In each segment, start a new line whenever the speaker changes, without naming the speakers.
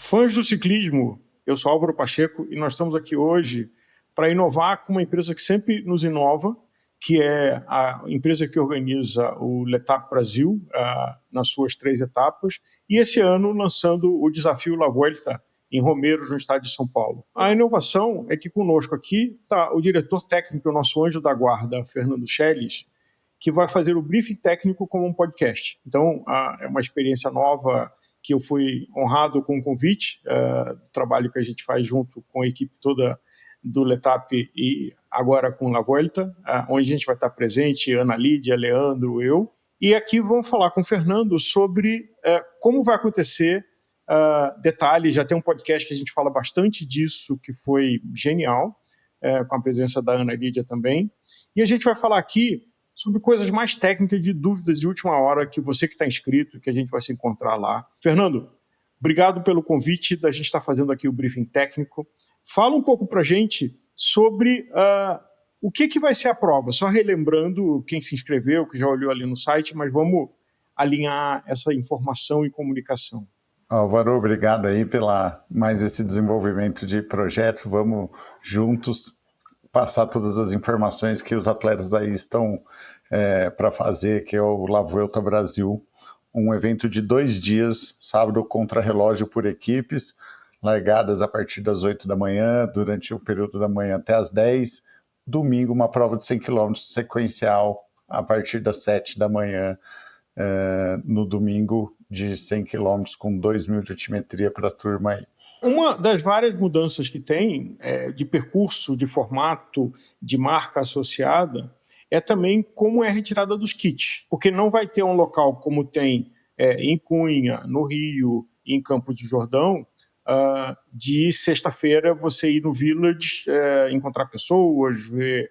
Fãs do ciclismo, eu sou Álvaro Pacheco e nós estamos aqui hoje para inovar com uma empresa que sempre nos inova, que é a empresa que organiza o Letap Brasil, nas suas 3 etapas, e esse ano lançando o desafio La Vuelta em Romeiros, no estado de São Paulo. A inovação é que conosco aqui está o diretor técnico, o nosso anjo da guarda, Fernando Schelles, que vai fazer o briefing técnico como um podcast. Então, é uma experiência nova que eu fui honrado com o convite, do trabalho que a gente faz junto com a equipe toda do Letap e agora com La Vuelta, onde a gente vai estar presente, Ana Lídia, Leandro, eu. E aqui vamos falar com o Fernando sobre como vai acontecer, detalhes. Já tem um podcast que a gente fala bastante disso, que foi genial, com a presença da Ana Lídia também. E a gente vai falar aqui sobre coisas mais técnicas de dúvidas de última hora que você que está inscrito, que a gente vai se encontrar lá. Fernando, obrigado pelo convite da gente estar fazendo aqui o briefing técnico. Fala um pouco para a gente sobre o que vai ser a prova. Só relembrando quem se inscreveu, que já olhou ali no site, mas vamos alinhar essa informação e comunicação.
Álvaro, obrigado aí pela mais esse desenvolvimento de projeto. Vamos juntos passar todas as informações que os atletas aí estão para fazer, que é o La Vuelta Brasil, um evento de 2 dias, sábado contra-relógio por equipes, largadas a partir das 8 da manhã, durante o período da manhã até as 10, domingo uma prova de 100 km sequencial a partir das 7 da manhã, no domingo de 100 km com 2.000 de altimetria para a turma aí.
Uma das várias mudanças que tem de percurso, de formato, de marca associada, é também como é a retirada dos kits. Porque não vai ter um local como tem em Cunha, no Rio, em Campos do Jordão, de sexta-feira você ir no Village, encontrar pessoas, ver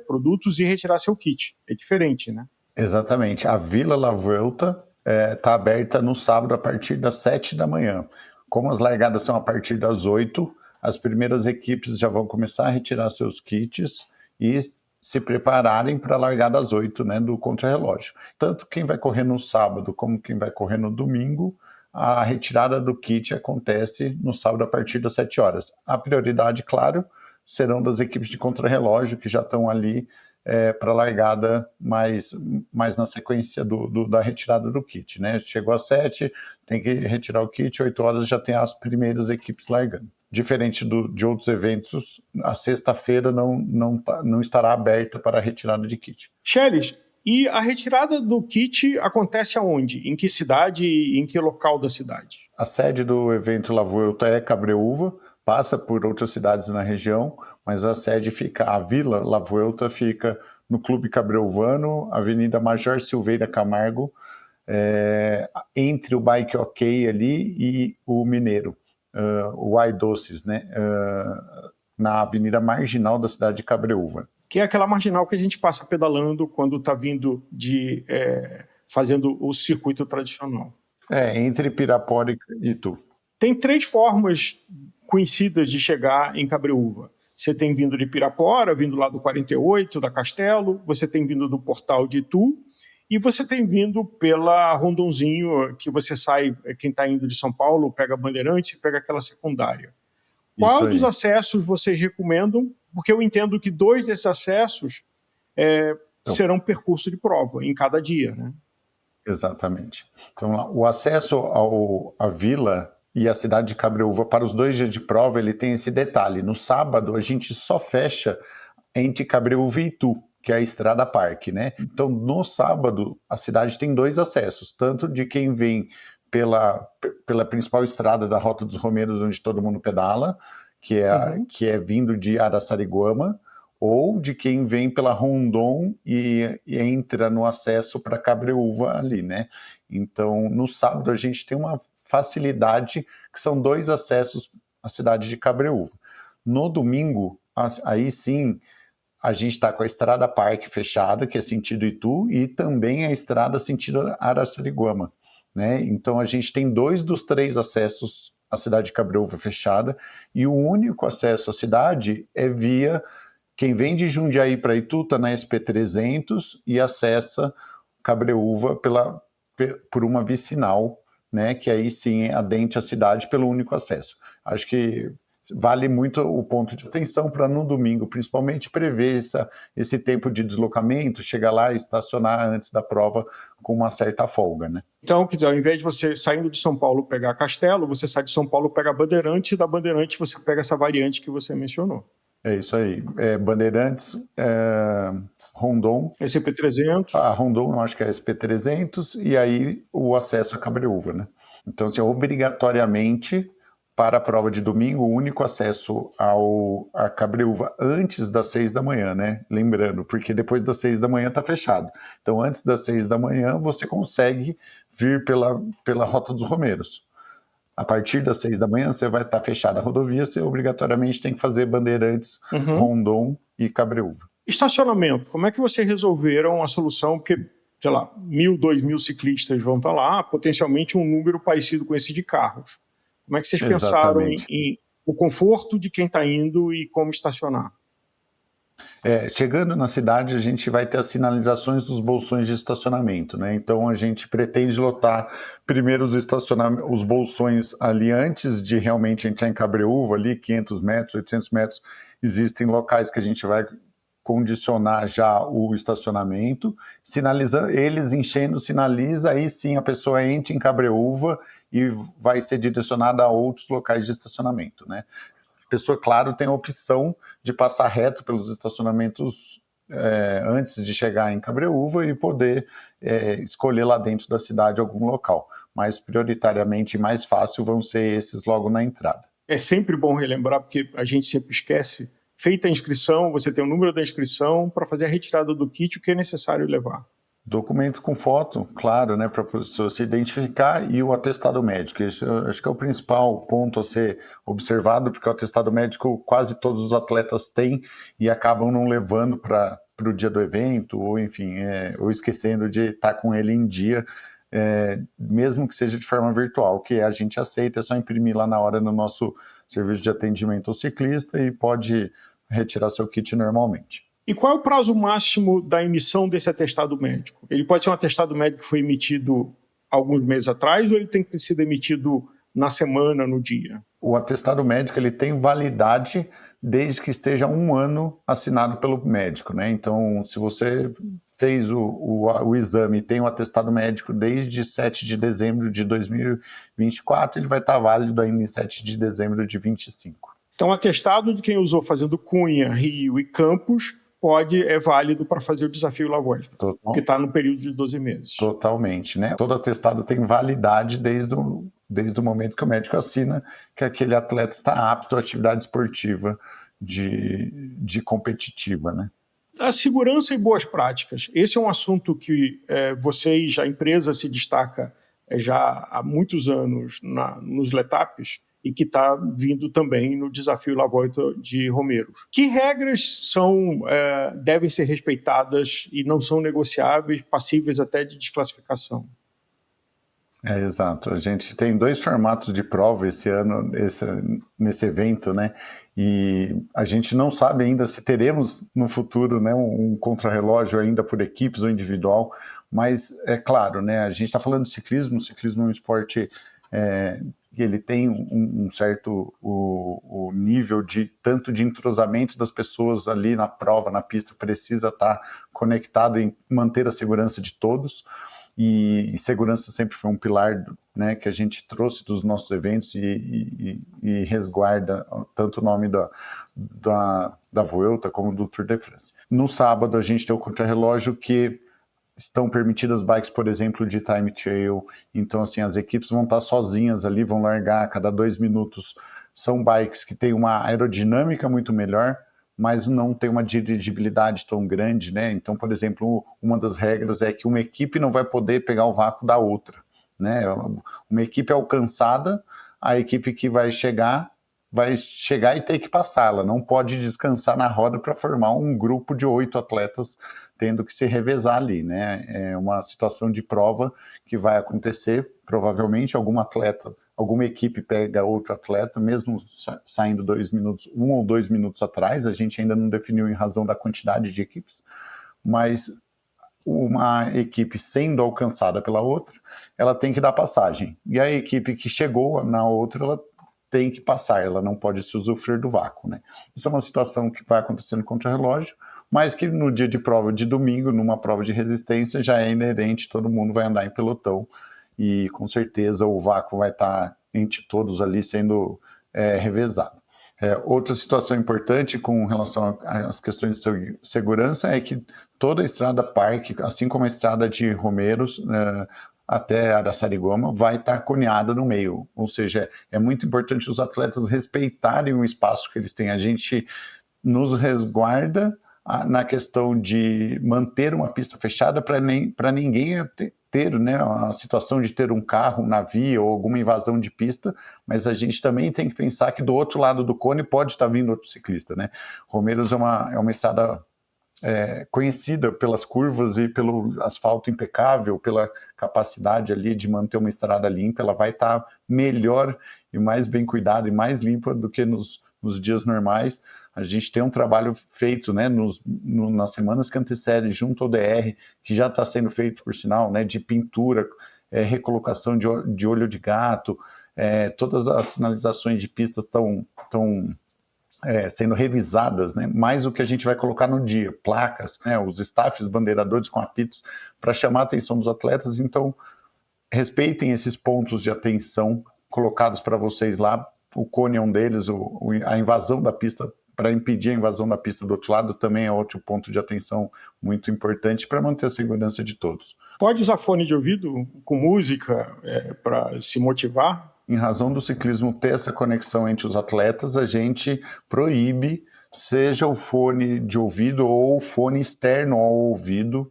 produtos e retirar seu kit. É diferente, né?
Exatamente. A Vila La Vuelta está aberta no sábado a partir das 7 da manhã. Como as largadas são a partir das 8, as primeiras equipes já vão começar a retirar seus kits e se prepararem para a largada às 8, né, do contrarrelógio. Tanto quem vai correr no sábado como quem vai correr no domingo, a retirada do kit acontece no sábado a partir das 7 horas. A prioridade, claro, serão das equipes de contrarrelógio que já estão ali para a largada mais na sequência da retirada do kit, né? Chegou às 7, tem que retirar o kit, 8 horas já tem as primeiras equipes largando. Diferente de outros eventos, a sexta-feira não estará aberta para a retirada de kit.
Schelles, e a retirada do kit acontece aonde? Em que cidade e em que local da cidade?
A sede do evento La Vuelta é Cabreúva, passa por outras cidades na região, mas a Vila La Vuelta fica no Clube Cabreuvano, Avenida Major Silveira Camargo, entre o Bike OK ali e o Mineiro, o Ai Doces, né? Na Avenida Marginal da cidade de Cabreúva.
Que é aquela marginal que a gente passa pedalando quando está vindo fazendo o circuito tradicional.
Entre Pirapora e Itu.
Tem 3 formas conhecidas de chegar em Cabreúva. Você tem vindo de Pirapora, vindo lá do 48, da Castelo, você tem vindo do Portal de Itu, e você tem vindo pela Rondonzinho, que você sai, quem está indo de São Paulo, pega Bandeirantes e pega aquela secundária. Qual dos acessos vocês recomendam? Porque eu entendo que 2 desses acessos serão percurso de prova em cada dia, né?
Exatamente. Então, o acesso à vila e à cidade de Cabreúva para os 2 dias de prova, ele tem esse detalhe. No sábado, a gente só fecha entre Cabreúva e Itu, que é a Estrada Parque, né? Então, no sábado, a cidade tem 2 acessos, tanto de quem vem pela principal estrada da Rota dos Romeiros, onde todo mundo pedala, que é vindo de Araçariguama, ou de quem vem pela Rondon e entra no acesso para Cabreúva ali, né? Então, no sábado, a gente tem uma facilidade, que são 2 acessos à cidade de Cabreúva. No domingo, aí sim, a gente está com a Estrada Parque fechada, que é sentido Itu, e também a estrada sentido Araçariguama, né? Então, a gente tem 2 dos 3 acessos à cidade de Cabreúva fechada, e o único acesso à cidade é via quem vem de Jundiaí para Itu está na SP300 e acessa Cabreúva por uma vicinal né, que aí sim adentre a cidade pelo único acesso. Acho que vale muito o ponto de atenção para no domingo, principalmente, prever esse tempo de deslocamento, chegar lá e estacionar antes da prova com uma certa folga, né?
Então, quer dizer, ao invés de você saindo de São Paulo pegar Castelo, você sai de São Paulo pegar Bandeirante, e da Bandeirante você pega essa variante que você mencionou.
É isso aí. Bandeirantes, Rondon.
SP300.
A Rondon, eu acho que é SP300, e aí o acesso a Cabreúva, né? Então, assim, obrigatoriamente, para a prova de domingo, o único acesso a Cabreúva antes das 6 da manhã, né? Lembrando, porque depois das 6 da manhã está fechado. Então, antes das 6 da manhã, você consegue vir pela Rota dos Romeiros. A partir das 6 da manhã, você vai estar fechada a rodovia, você obrigatoriamente tem que fazer Bandeirantes, Rondon e Cabreúva.
Estacionamento, como é que vocês resolveram a solução? Porque, sei lá, 1.000, 2.000 ciclistas vão estar lá, potencialmente um número parecido com esse de carros. Como é que vocês pensaram em o conforto de quem está indo e como estacionar?
Chegando na cidade, a gente vai ter as sinalizações dos bolsões de estacionamento, né? Então a gente pretende lotar primeiro os bolsões ali antes de realmente entrar em Cabreúva, ali 500 metros, 800 metros, existem locais que a gente vai condicionar já o estacionamento, sinalizando, eles enchendo, sinaliza, aí sim a pessoa entra em Cabreúva e vai ser direcionada a outros locais de estacionamento, né? A pessoa, claro, tem a opção de passar reto pelos estacionamentos antes de chegar em Cabreúva e poder escolher lá dentro da cidade algum local. Mas prioritariamente mais fácil vão ser esses logo na entrada.
É sempre bom relembrar, porque a gente sempre esquece. Feita a inscrição, você tem o número da inscrição para fazer a retirada do kit, o que é necessário levar.
Documento com foto, claro, né, para a pessoa se identificar, e o atestado médico. Isso acho que é o principal ponto a ser observado, porque o atestado médico quase todos os atletas têm e acabam não levando para o dia do evento, ou enfim, ou esquecendo de estar com ele em dia, mesmo que seja de forma virtual, que a gente aceita, é só imprimir lá na hora no nosso serviço de atendimento ao ciclista e pode retirar seu kit normalmente.
E qual é o prazo máximo da emissão desse atestado médico? Ele pode ser um atestado médico que foi emitido alguns meses atrás ou ele tem que ter sido emitido na semana, no dia?
O atestado médico ele tem validade desde que esteja 1 ano assinado pelo médico, né? Então, se você fez o exame e tem o atestado médico desde 7 de dezembro de 2024, ele vai estar válido ainda em 7 de dezembro de 2025.
Então, o atestado de quem usou fazendo Cunha, Rio e Campos é válido para fazer o desafio La Vuelta, que está no período de 12 meses.
Totalmente, né? Todo atestado tem validade desde o momento que o médico assina que aquele atleta está apto à atividade esportiva de competitiva, né?
A segurança e boas práticas. Esse é um assunto que vocês, a empresa, se destaca já há muitos anos nos Letapes e que está vindo também no desafio La Vuelta de Romeiros. Que regras devem ser respeitadas e não são negociáveis, passíveis até de desclassificação?
Exato. A gente tem 2 formatos de prova esse ano, nesse evento, né? E a gente não sabe ainda se teremos no futuro, né, um contrarrelógio ainda por equipes ou individual, mas é claro, né? A gente está falando de ciclismo. O ciclismo é um esporte ele tem um certo o nível tanto de entrosamento das pessoas ali na prova, na pista, precisa estar conectado em manter a segurança de todos. E segurança sempre foi um pilar, né, que a gente trouxe dos nossos eventos e resguarda tanto o nome da Vuelta como do Tour de France. No sábado a gente tem o contrarrelógio que estão permitidas bikes, por exemplo, de time trial, então assim, as equipes vão estar sozinhas ali, vão largar a cada 2 minutos, são bikes que têm uma aerodinâmica muito melhor, mas não tem uma dirigibilidade tão grande, né? Então, por exemplo, uma das regras é que uma equipe não vai poder pegar o vácuo da outra, né? Uma equipe alcançada, a equipe que vai chegar e ter que passar, ela não pode descansar na roda para formar um grupo de 8 atletas tendo que se revezar ali, né? É uma situação de prova que vai acontecer, provavelmente alguma equipe pega outro atleta, mesmo saindo 2 minutos, 1 ou 2 minutos atrás, a gente ainda não definiu em razão da quantidade de equipes, mas uma equipe sendo alcançada pela outra, ela tem que dar passagem. E a equipe que chegou na outra, ela tem que passar, ela não pode se usufruir do vácuo, né? Isso é uma situação que vai acontecendo contra o relógio, mas que no dia de prova de domingo, numa prova de resistência, já é inerente, todo mundo vai andar em pelotão e com certeza o vácuo vai estar entre todos ali sendo revezado. Outra situação importante com relação às questões de segurança é que toda a estrada parque, assim como a estrada de Romeiros, até Araçariguama, vai estar coneada no meio. Ou seja, é muito importante os atletas respeitarem o espaço que eles têm. A gente nos resguarda na questão de manter uma pista fechada para ninguém ter, né, a situação de ter um carro na via ou alguma invasão de pista, mas a gente também tem que pensar que do outro lado do cone pode estar vindo outro ciclista, né? Romeiros é uma estrada conhecida pelas curvas e pelo asfalto impecável, pela capacidade ali de manter uma estrada limpa. Ela vai estar melhor e mais bem cuidada e mais limpa do que nos dias normais. A gente tem um trabalho feito, né, nas semanas que antecedem, junto ao DR, que já está sendo feito, por sinal, né, de pintura, recolocação de olho de gato, todas as sinalizações de pista estão sendo revisadas, né? Mais o que a gente vai colocar no dia, placas, né? Os staffs bandeiradores com apitos para chamar a atenção dos atletas. Então, respeitem esses pontos de atenção colocados para vocês lá. O cone é um deles, a invasão da pista, para impedir a invasão da pista do outro lado, também é outro ponto de atenção muito importante para manter a segurança de todos.
Pode usar fone de ouvido com música para se motivar?
Em razão do ciclismo ter essa conexão entre os atletas, a gente proíbe, seja o fone de ouvido ou o fone externo ao ouvido,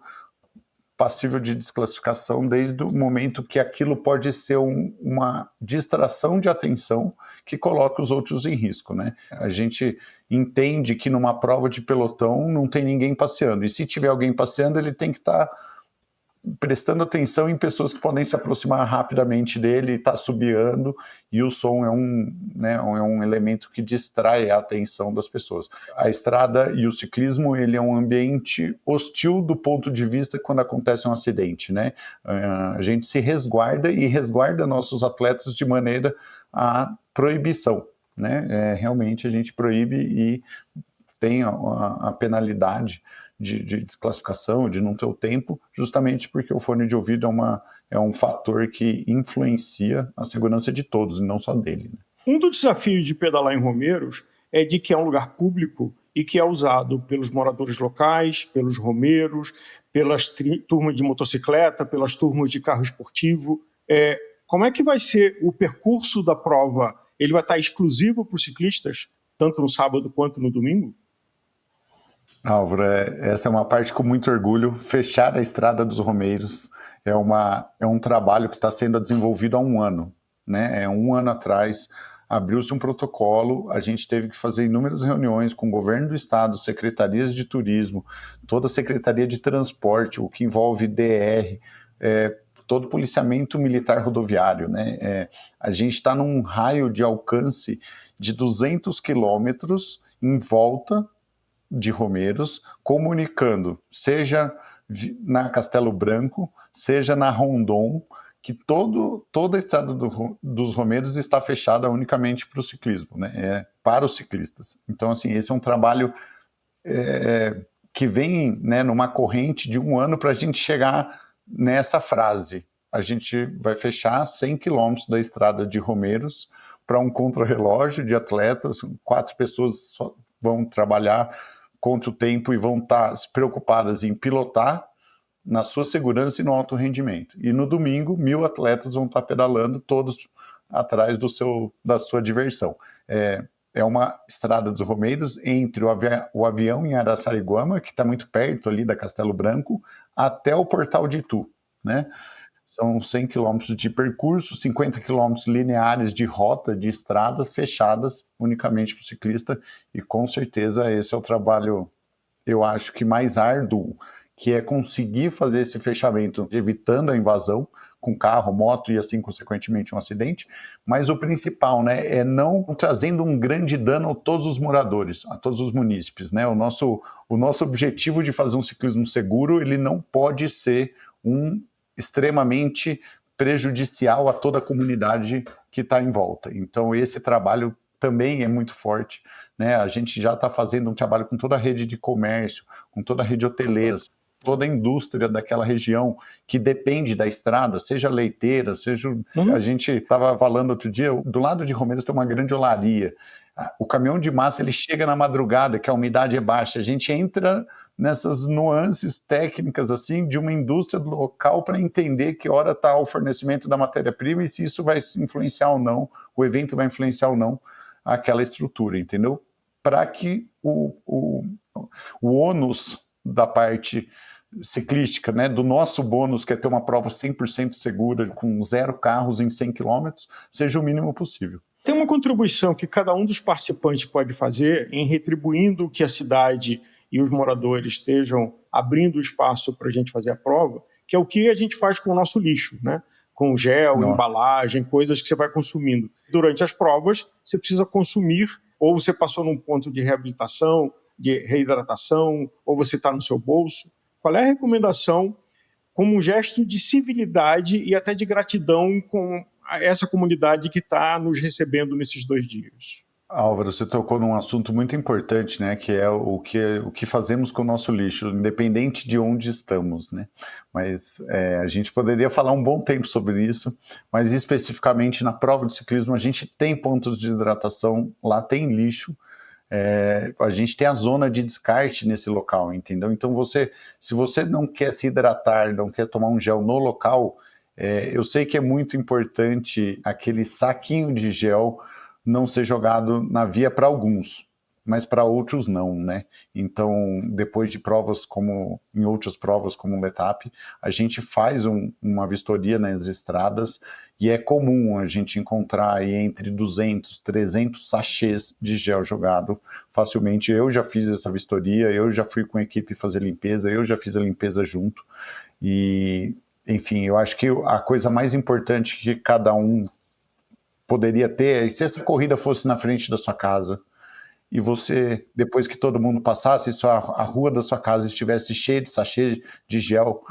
passível de desclassificação desde o momento que aquilo pode ser uma distração de atenção que coloca os outros em risco, né? A gente entende que numa prova de pelotão não tem ninguém passeando, e se tiver alguém passeando, ele tem que estar prestando atenção em pessoas que podem se aproximar rapidamente dele, está assobiando, e o som é um elemento que distrai a atenção das pessoas. A estrada e o ciclismo, ele é um ambiente hostil do ponto de vista quando acontece um acidente, né? A gente se resguarda e resguarda nossos atletas de maneira à proibição, né? Realmente a gente proíbe e tem a penalidade de desclassificação, de não ter o tempo, justamente porque o fone de ouvido é um fator que influencia a segurança de todos, e não só dele, né?
Um dos desafios de pedalar em Romeiros é de que é um lugar público e que é usado pelos moradores locais, pelos romeiros, pelas turmas de motocicleta, pelas turmas de carro esportivo. Como é que vai ser o percurso da prova? Ele vai estar exclusivo para os ciclistas, tanto no sábado quanto no domingo?
Álvaro, essa é uma parte com muito orgulho. Fechar a Estrada dos Romeiros é um trabalho que está sendo desenvolvido há um ano, né? Um ano atrás abriu-se um protocolo, a gente teve que fazer inúmeras reuniões com o governo do estado, secretarias de turismo, toda a secretaria de transporte, o que envolve DR, todo o policiamento militar rodoviário, né? A gente está num raio de alcance de 200 quilômetros em volta de Romeiros, comunicando, seja na Castelo Branco, seja na Rondon, que toda a estrada dos Romeiros está fechada unicamente para o ciclismo, né? Para os ciclistas. Então, assim, esse é um trabalho que vem, né, numa corrente de um ano para a gente chegar nessa frase. A gente vai fechar 100 quilômetros da estrada de Romeiros para um contrarrelógio de atletas, 4 pessoas só vão trabalhar contra o tempo e vão estar preocupadas em pilotar na sua segurança e no alto rendimento. E no domingo, 1.000 atletas vão estar pedalando, todos atrás da sua diversão. É uma estrada dos Romeiros entre o avião em Araçariguama, que está muito perto ali da Castelo Branco, até o Portal de Itu, né? São 100 quilômetros de percurso, 50 quilômetros lineares de rota, de estradas fechadas unicamente para o ciclista, e com certeza esse é o trabalho, eu acho que mais árduo, que é conseguir fazer esse fechamento, evitando a invasão, com carro, moto e assim consequentemente um acidente, mas o principal, né, é não trazendo um grande dano a todos os moradores, a todos os munícipes, né? O nosso objetivo de fazer um ciclismo seguro, ele não pode ser extremamente prejudicial a toda a comunidade que está em volta. Então esse trabalho também é muito forte, né? A gente já está fazendo um trabalho com toda a rede de comércio, com toda a rede hoteleira, toda a indústria daquela região que depende da estrada, seja leiteira, seja... A gente estava falando outro dia, do lado de Romeiros tem uma grande olaria. O caminhão de massa ele chega na madrugada, que a umidade é baixa. A gente entra nessas nuances técnicas assim de uma indústria local para entender que hora está o fornecimento da matéria-prima e se isso vai influenciar ou não, o evento vai influenciar ou não aquela estrutura, entendeu? Para que o ônus da parte ciclística, né, do nosso bônus, que é ter uma prova 100% segura, com 0 carros em 100 km, seja o mínimo possível.
Tem uma contribuição que cada um dos participantes pode fazer em retribuindo que a cidade e os moradores estejam abrindo espaço para a gente fazer a prova, que é o que a gente faz com o nosso lixo, né? Com gel, embalagem, coisas que você vai consumindo. Durante as provas, você precisa consumir, ou você passou num ponto de reabilitação, de reidratação, ou você está no seu bolso. Qual é a recomendação como um gesto de civilidade e até de gratidão com essa comunidade que está nos recebendo nesses 2 dias?
Álvaro, você tocou num assunto muito importante, né, que é o que fazemos com o nosso lixo, independente de onde estamos, né? Mas a gente poderia falar um bom tempo sobre isso, mas especificamente na prova de ciclismo a gente tem pontos de hidratação, lá tem lixo, a gente tem a zona de descarte nesse local, entendeu? Então se você não quer se hidratar, não quer tomar um gel no local, eu sei que é muito importante aquele saquinho de gel não ser jogado na via para alguns, mas para outros não, né? Então, depois de provas em outras provas como o Letap, a gente faz uma vistoria nas estradas e é comum a gente encontrar aí entre 200, 300 sachês de gel jogado facilmente. Eu já fiz essa vistoria, eu já fui com a equipe fazer limpeza, eu já fiz a limpeza junto e, enfim, eu acho que a coisa mais importante que cada um poderia ter, se essa corrida fosse na frente da sua casa e você, depois que todo mundo passasse, a rua da sua casa estivesse cheia de sachê de gel,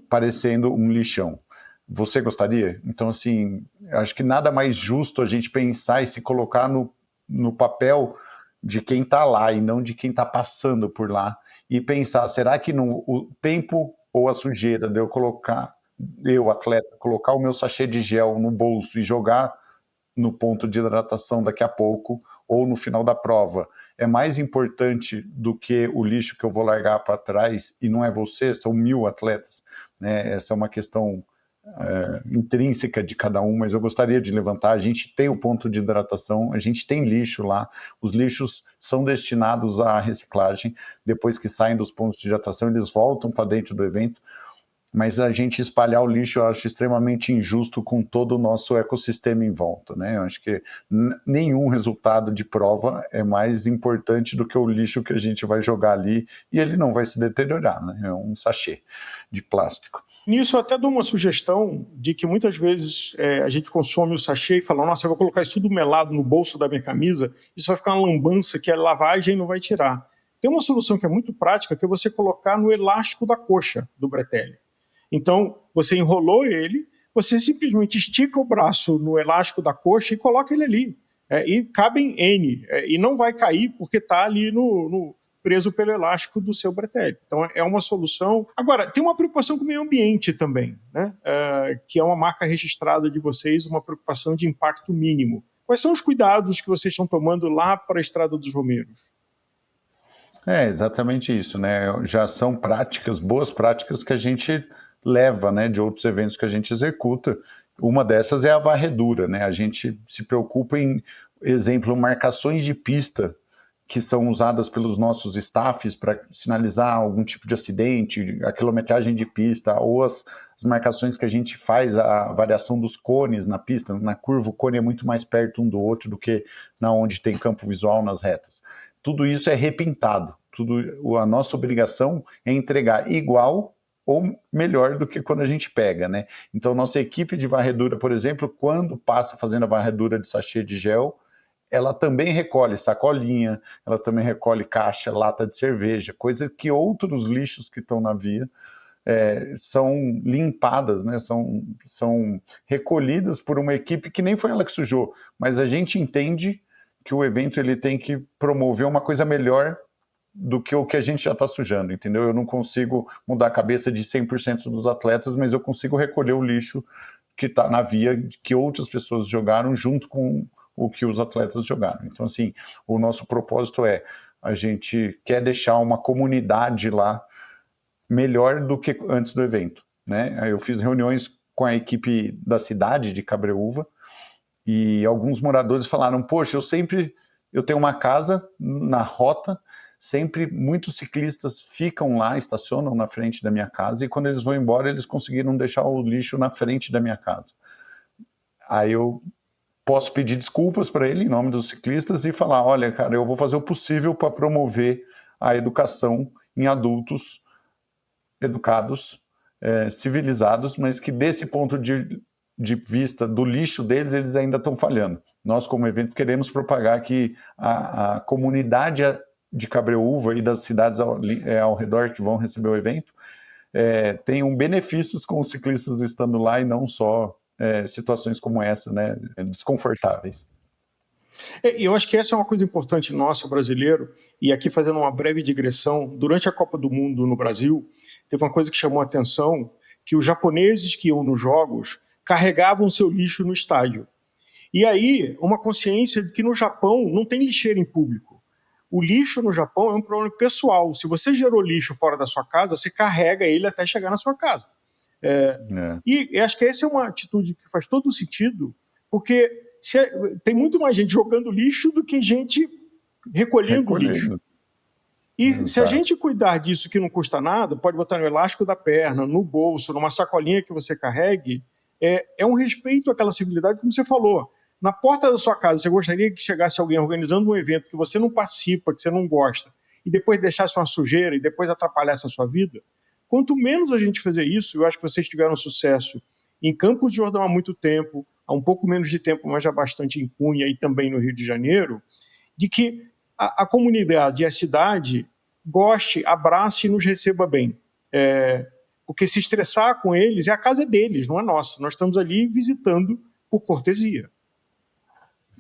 parecendo um lixão. Você gostaria? Então, assim, acho que nada mais justo a gente pensar e se colocar no papel de quem está lá e não de quem está passando por lá. E pensar, será que o tempo ou a sujeira de eu, atleta, colocar o meu sachê de gel no bolso e jogar no ponto de hidratação daqui a pouco ou no final da prova é mais importante do que o lixo que eu vou largar para trás, e não é você, são 1000 atletas, né? Essa é uma questão intrínseca de cada um, mas eu gostaria de levantar, a gente tem o ponto de hidratação, a gente tem lixo lá, os lixos são destinados à reciclagem, depois que saem dos pontos de hidratação eles voltam para dentro do evento, mas a gente espalhar o lixo eu acho extremamente injusto com todo o nosso ecossistema em volta, né? Eu acho que nenhum resultado de prova é mais importante do que o lixo que a gente vai jogar ali e ele não vai se deteriorar, né? É um sachê de plástico.
Nisso eu até dou uma sugestão de que muitas vezes a gente consome o sachê e fala, nossa, eu vou colocar isso tudo melado no bolso da minha camisa, isso vai ficar uma lambança que a lavagem não vai tirar. Tem uma solução que é muito prática, que é você colocar no elástico da coxa do bretelle. Então, você enrolou ele, você simplesmente estica o braço no elástico da coxa e coloca ele ali. E cabem N. E não vai cair porque está ali preso pelo elástico do seu bretelle. Então, é uma solução. Agora, tem uma preocupação com o meio ambiente também, né? Que é uma marca registrada de vocês, uma preocupação de impacto mínimo. Quais são os cuidados que vocês estão tomando lá para a Estrada dos Romeiros?
Exatamente isso, né? Já são boas práticas que a gente leva, né, de outros eventos que a gente executa. Uma dessas é a varredura, né? A gente se preocupa em, exemplo, marcações de pista que são usadas pelos nossos staffs para sinalizar algum tipo de acidente, a quilometragem de pista, ou as marcações que a gente faz, a variação dos cones na pista. Na curva, o cone é muito mais perto um do outro do que na onde tem campo visual nas retas. Tudo isso é repintado. A nossa obrigação é entregar igual ou melhor do que quando a gente pega, né? Então, nossa equipe de varredura, por exemplo, quando passa fazendo a varredura de sachê de gel, ela também recolhe sacolinha, ela também recolhe caixa, lata de cerveja, coisa que outros lixos que estão na via são limpadas, né? São recolhidas por uma equipe que nem foi ela que sujou, mas a gente entende que o evento ele tem que promover uma coisa melhor do que o que a gente já está sujando, entendeu? Eu não consigo mudar a cabeça de 100% dos atletas, mas eu consigo recolher o lixo que está na via que outras pessoas jogaram junto com o que os atletas jogaram. Então, assim, o nosso propósito a gente quer deixar uma comunidade lá melhor do que antes do evento, né? Eu fiz reuniões com a equipe da cidade de Cabreúva e alguns moradores falaram, poxa, eu tenho uma casa na rota, sempre muitos ciclistas ficam lá, estacionam na frente da minha casa e quando eles vão embora, eles conseguiram deixar o lixo na frente da minha casa. Aí eu posso pedir desculpas para ele em nome dos ciclistas e falar, olha, cara, eu vou fazer o possível para promover a educação em adultos educados, civilizados, mas que desse ponto de vista do lixo deles, eles ainda estão falhando. Nós, como evento, queremos propagar que a comunidade de Cabreúva e das cidades ao redor que vão receber o evento tenham benefícios com os ciclistas estando lá e não só situações como essa, né, desconfortáveis.
Eu acho que essa é uma coisa importante nossa, brasileiro, e aqui fazendo uma breve digressão, durante a Copa do Mundo no Brasil, teve uma coisa que chamou a atenção, que os japoneses que iam nos jogos carregavam seu lixo no estádio. E aí, uma consciência de que no Japão não tem lixeira em público. O lixo no Japão é um problema pessoal. Se você gerou lixo fora da sua casa, você carrega ele até chegar na sua casa. E acho que essa é uma atitude que faz todo sentido, porque tem muito mais gente jogando lixo do que gente recolhendo lixo. E se a gente cuidar disso que não custa nada, pode botar no elástico da perna, no bolso, numa sacolinha que você carregue, é um respeito àquela civilidade, como você falou. Na porta da sua casa, você gostaria que chegasse alguém organizando um evento que você não participa, que você não gosta, e depois deixasse uma sujeira e depois atrapalhasse a sua vida? Quanto menos a gente fazer isso, eu acho que vocês tiveram sucesso em Campos de Jordão há muito tempo, há um pouco menos de tempo, mas já bastante em Cunha e também no Rio de Janeiro, de que a comunidade e a cidade goste, abrace e nos receba bem. Porque se estressar com eles, a casa é deles, não é nossa. Nós estamos ali visitando por cortesia.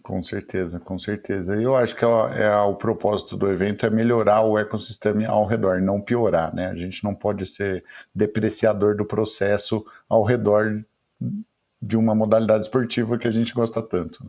Com certeza, com certeza. Eu acho que o propósito do evento é melhorar o ecossistema ao redor, não piorar, né? A gente não pode ser depreciador do processo ao redor de uma modalidade esportiva que a gente gosta tanto.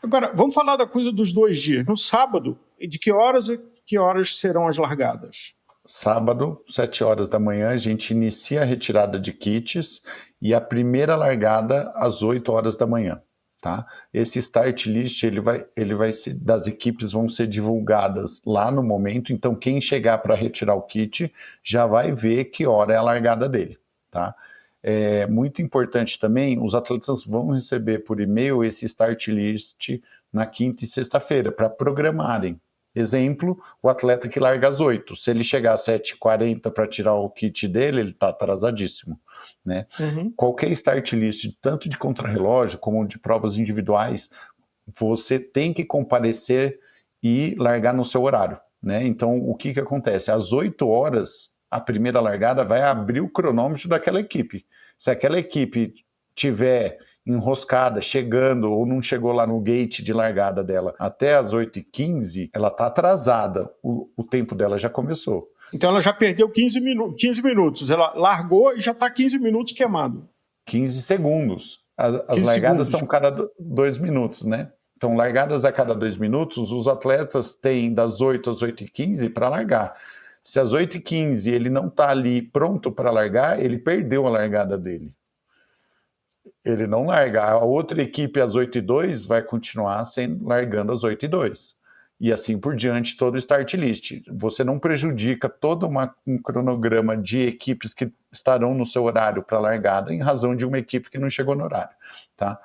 Agora, vamos falar da coisa dos 2 dias. No sábado, de que horas serão as largadas?
Sábado, 7 horas da manhã, a gente inicia a retirada de kits e a primeira largada às 8 horas da manhã. Tá? Esse start list ele vai ser, das equipes vão ser divulgadas lá no momento, então quem chegar para retirar o kit já vai ver que hora é a largada dele. Tá? É muito importante também, os atletas vão receber por e-mail esse start list na quinta e sexta-feira para programarem. Exemplo, o atleta que larga às 8, se ele chegar às 7h40 para tirar o kit dele, ele está atrasadíssimo. Né? Qualquer start list, tanto de contrarrelógio como de provas individuais, você tem que comparecer e largar no seu horário. Né? Então, o que acontece? Às 8 horas, a primeira largada vai abrir o cronômetro daquela equipe. Se aquela equipe tiver enroscada, chegando ou não chegou lá no gate de largada dela até as 8h15, ela está atrasada, o tempo dela já começou.
Então ela já perdeu 15 minutos, ela largou e já está 15 minutos queimado.
15 segundos. As largadas são cada 2 minutos, né? Então, largadas a cada 2 minutos, os atletas têm das 8 às 8h15 para largar. Se às 8h15 ele não está ali pronto para largar, ele perdeu a largada dele. Ele não larga. A outra equipe às 8h02 vai continuar largando às 8h02. E assim por diante, todo o start list. Você não prejudica todo um cronograma de equipes que estarão no seu horário para largada em razão de uma equipe que não chegou no horário. Tá?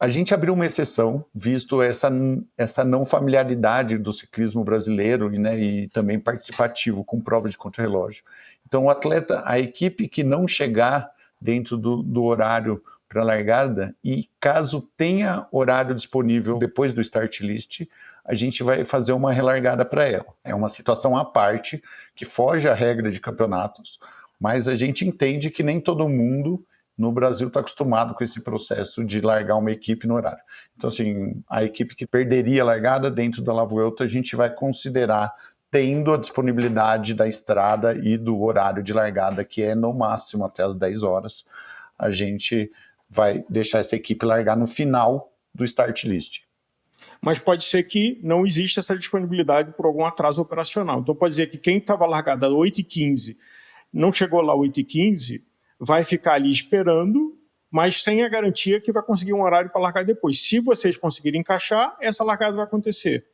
A gente abriu uma exceção, visto essa não familiaridade do ciclismo brasileiro e também participativo com prova de contrarrelógio. Então, o atleta, a equipe que não chegar dentro do horário para a largada, e caso tenha horário disponível depois do start list, a gente vai fazer uma relargada para ela. É uma situação à parte, que foge à regra de campeonatos, mas a gente entende que nem todo mundo no Brasil está acostumado com esse processo de largar uma equipe no horário. Então, assim, a equipe que perderia a largada dentro da La Vuelta, a gente vai considerar tendo a disponibilidade da estrada e do horário de largada, que é no máximo até as 10 horas, a gente vai deixar essa equipe largar no final do start list.
Mas pode ser que não exista essa disponibilidade por algum atraso operacional. Então pode dizer que quem estava largado às 8h15 não chegou lá às 8h15, vai ficar ali esperando, mas sem a garantia que vai conseguir um horário para largar depois. Se vocês conseguirem encaixar, essa largada vai acontecer.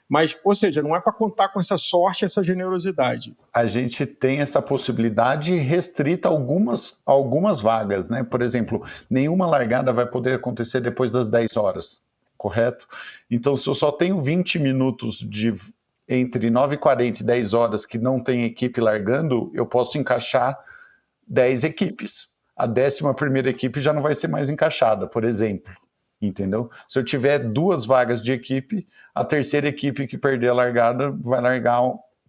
Mas, ou seja, não é para contar com essa sorte, essa generosidade.
A gente tem essa possibilidade restrita a algumas vagas, né? Por exemplo, nenhuma largada vai poder acontecer depois das 10 horas, correto? Então, se eu só tenho 20 minutos entre 9h40 e 10 horas que não tem equipe largando, eu posso encaixar 10 equipes. A 11ª equipe já não vai ser mais encaixada, por exemplo. Entendeu? Se eu tiver 2 vagas de equipe, a terceira equipe que perder a largada vai largar,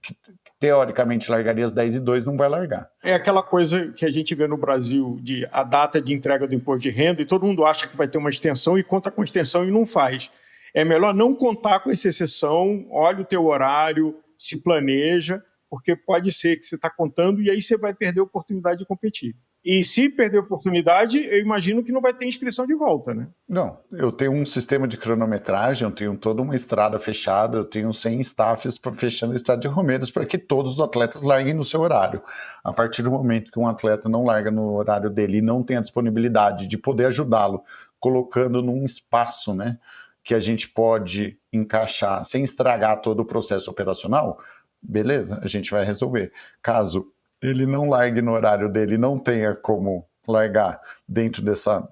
que teoricamente largaria às 10h02, não vai largar.
É aquela coisa que a gente vê no Brasil de a data de entrega do imposto de renda e todo mundo acha que vai ter uma extensão e conta com extensão e não faz. É melhor não contar com essa exceção, olha o teu horário, se planeja, porque pode ser que você está contando e aí você vai perder a oportunidade de competir. E se perder a oportunidade, eu imagino que não vai ter inscrição de volta, né?
Não, eu tenho um sistema de cronometragem, eu tenho toda uma estrada fechada, eu tenho 100 staffs fechando a estrada de Romeiros para que todos os atletas larguem no seu horário. A partir do momento que um atleta não larga no horário dele e não tem a disponibilidade de poder ajudá-lo, colocando num espaço, né, que a gente pode encaixar sem estragar todo o processo operacional, beleza, a gente vai resolver. Caso ele não largue no horário dele, não tenha como largar dentro dessa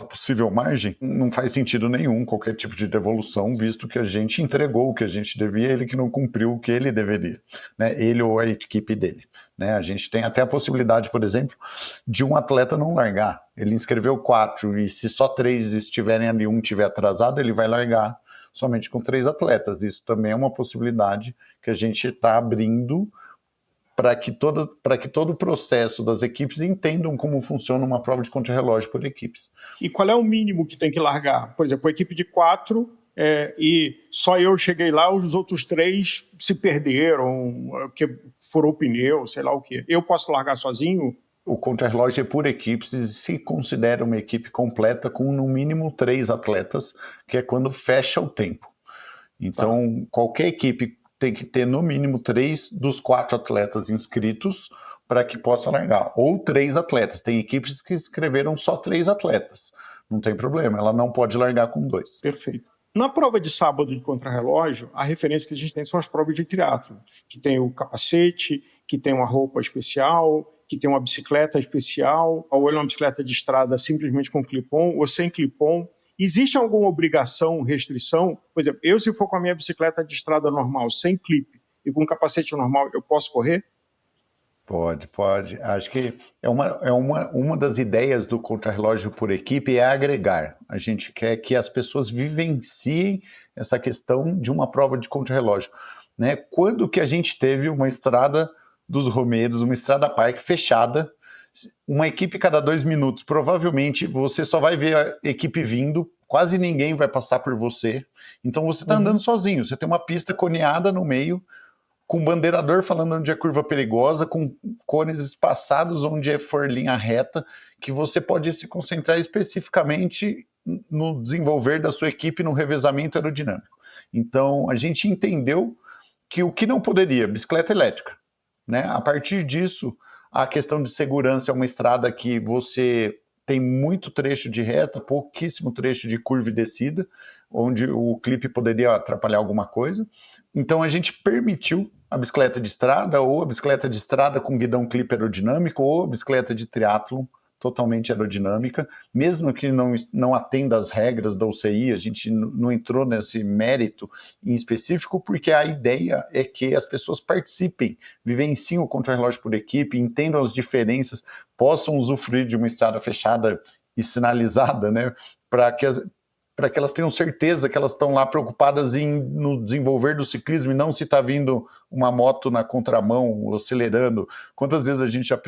possível margem, não faz sentido nenhum qualquer tipo de devolução, visto que a gente entregou o que a gente devia, ele que não cumpriu o que ele deveria, né? Ele ou a equipe dele. Né? A gente tem até a possibilidade, por exemplo, de um atleta não largar. Ele inscreveu 4 e se só 3 estiverem ali, um estiver atrasado, ele vai largar somente com 3 atletas. Isso também é uma possibilidade que a gente está abrindo para que todo o processo das equipes entendam como funciona uma prova de contrarrelógio por equipes.
E qual é o mínimo que tem que largar? Por exemplo, a equipe de 4 e só eu cheguei lá, os outros 3 se perderam, que furou o pneu, sei lá o quê. Eu posso largar sozinho?
O contrarrelógio é por equipes e se considera uma equipe completa com no mínimo 3 atletas, que é quando fecha o tempo. Então, qualquer equipe tem que ter no mínimo 3 dos 4 atletas inscritos para que possa largar. Ou 3 atletas. Tem equipes que escreveram só 3 atletas. Não tem problema, ela não pode largar com 2.
Perfeito. Na prova de sábado de contrarrelógio, a referência que a gente tem são as provas de triatlo, que tem o capacete, que tem uma roupa especial, que tem uma bicicleta especial, ou uma bicicleta de estrada simplesmente com clip-on ou sem clip-on. Existe alguma obrigação, restrição? Por exemplo, eu se for com a minha bicicleta de estrada normal, sem clipe e com capacete normal, eu posso correr?
Pode. Acho que uma das ideias do contrarrelógio por equipe é agregar. A gente quer que as pessoas vivenciem essa questão de uma prova de contrarrelógio. Né? Quando que a gente teve uma estrada dos Romeiros, uma estrada parque fechada, uma equipe cada 2 minutos, provavelmente você só vai ver a equipe vindo, quase ninguém vai passar por você, então você está andando sozinho, você tem uma pista coneada no meio, com bandeirador falando onde é curva perigosa, com cones espaçados onde for linha reta, que você pode se concentrar especificamente no desenvolver da sua equipe no revezamento aerodinâmico. Então a gente entendeu que o que não poderia, bicicleta elétrica, né? A partir disso, a questão de segurança é uma estrada que você tem muito trecho de reta, pouquíssimo trecho de curva e descida, onde o clipe poderia atrapalhar alguma coisa. Então a gente permitiu a bicicleta de estrada, ou a bicicleta de estrada com guidão clipe aerodinâmico, ou a bicicleta de triatlon totalmente aerodinâmica, mesmo que não atenda às regras da UCI, a gente não entrou nesse mérito em específico, porque a ideia é que as pessoas participem, vivenciem o contrarrelógio por equipe, entendam as diferenças, possam usufruir de uma estrada fechada e sinalizada, né, para que elas tenham certeza que elas estão lá preocupadas no desenvolver do ciclismo e não se está vindo uma moto na contramão, acelerando. Quantas vezes a gente já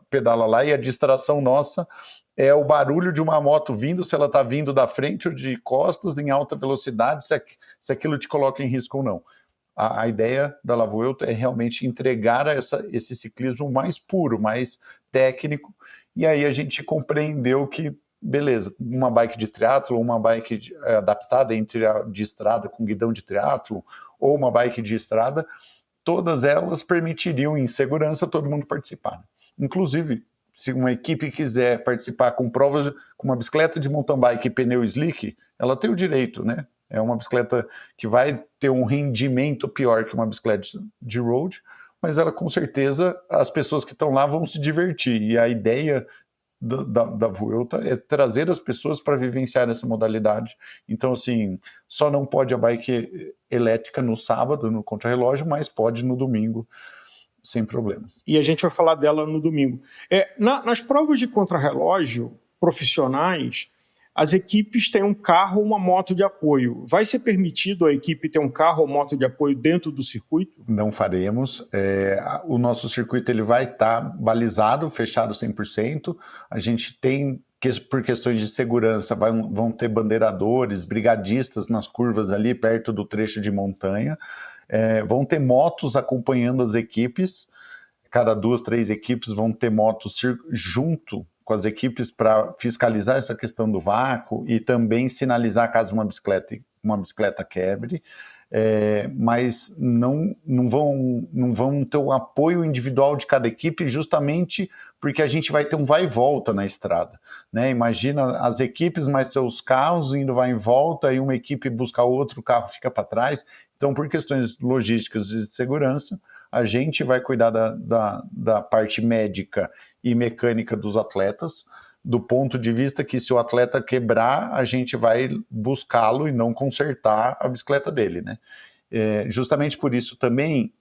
pedala lá e a distração nossa é o barulho de uma moto vindo, se ela está vindo da frente ou de costas, em alta velocidade, se aquilo te coloca em risco ou não. A ideia da La Vuelta é realmente entregar esse ciclismo mais puro, mais técnico, e aí a gente compreendeu que beleza, uma bike de triatlo, uma bike adaptada de estrada com guidão de triatlo, ou uma bike de estrada, todas elas permitiriam em segurança todo mundo participar. Inclusive, se uma equipe quiser participar com provas, com uma bicicleta de mountain bike e pneu slick, ela tem o direito, né? É uma bicicleta que vai ter um rendimento pior que uma bicicleta de road, mas ela com certeza, as pessoas que estão lá vão se divertir, e a ideia da Vuelta é trazer as pessoas para vivenciar essa modalidade. Então, assim, só não pode a bike elétrica no sábado, no contrarrelógio, mas pode no domingo, sem problemas.
E a gente vai falar dela no domingo. Nas provas de contrarrelógio profissionais, as equipes têm um carro ou uma moto de apoio. Vai ser permitido a equipe ter um carro ou moto de apoio dentro do circuito?
Não faremos. O nosso circuito ele vai estar balizado, fechado 100%. A gente tem, por questões de segurança, vão ter bandeiradores, brigadistas nas curvas ali, perto do trecho de montanha. Vão ter motos acompanhando as equipes. Cada 2, 3 equipes vão ter motos junto com as equipes para fiscalizar essa questão do vácuo e também sinalizar caso uma bicicleta quebre, mas não vão ter o apoio individual de cada equipe, justamente porque a gente vai ter um vai e volta na estrada, né? Imagina as equipes mais seus carros indo vai e volta, e uma equipe busca outro, o carro fica para trás. Então, por questões logísticas e de segurança, a gente vai cuidar da parte médica e mecânica dos atletas, do ponto de vista que se o atleta quebrar, a gente vai buscá-lo e não consertar a bicicleta dele, né? Justamente por isso também,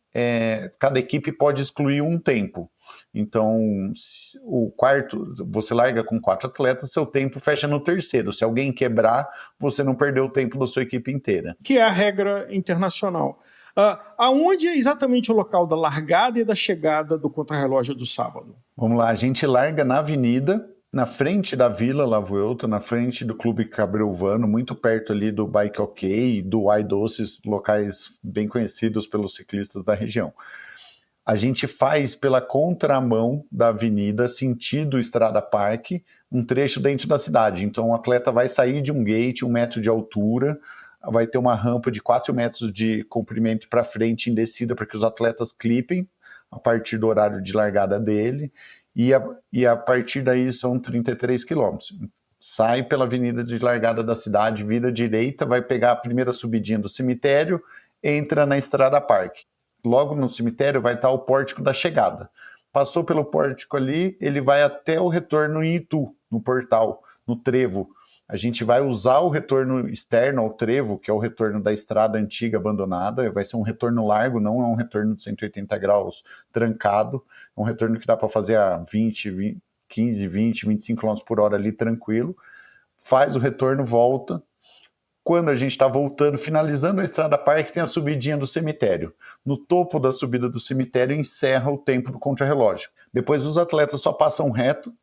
cada equipe pode excluir um tempo. Então, o quarto, você larga com 4 atletas, seu tempo fecha no terceiro. Se alguém quebrar, você não perdeu o tempo da sua equipe inteira.
Que é a regra internacional. Aonde é exatamente o local da largada e da chegada do contrarrelógio do sábado?
Vamos lá, a gente larga na avenida, na frente da Vila La Vuelta, na frente do Clube Cabreuvano, muito perto ali do Bike OK, do Ai Doces, locais bem conhecidos pelos ciclistas da região. A gente faz pela contramão da avenida, sentido Estrada Parque, um trecho dentro da cidade. Então o atleta vai sair de um gate, 1 metro de altura, vai ter uma rampa de 4 metros de comprimento para frente em descida para que os atletas clipem a partir do horário de largada dele, e a partir daí são 33 quilômetros. Sai pela avenida de largada da cidade, vira direita, vai pegar a primeira subidinha do cemitério, entra na Estrada Parque. Logo no cemitério vai estar o pórtico da chegada. Passou pelo pórtico ali, ele vai até o retorno em Itu, no portal, no trevo. A gente vai usar o retorno externo ao trevo, que é o retorno da estrada antiga abandonada. Vai ser um retorno largo, não é um retorno de 180 graus trancado. É um retorno que dá para fazer a 15, 20, 25 km por hora ali tranquilo. Faz o retorno, volta. Quando a gente está voltando, finalizando a Estrada Parque, tem a subidinha do cemitério. No topo da subida do cemitério, encerra o tempo do contrarrelógio. Depois os atletas só passam reto.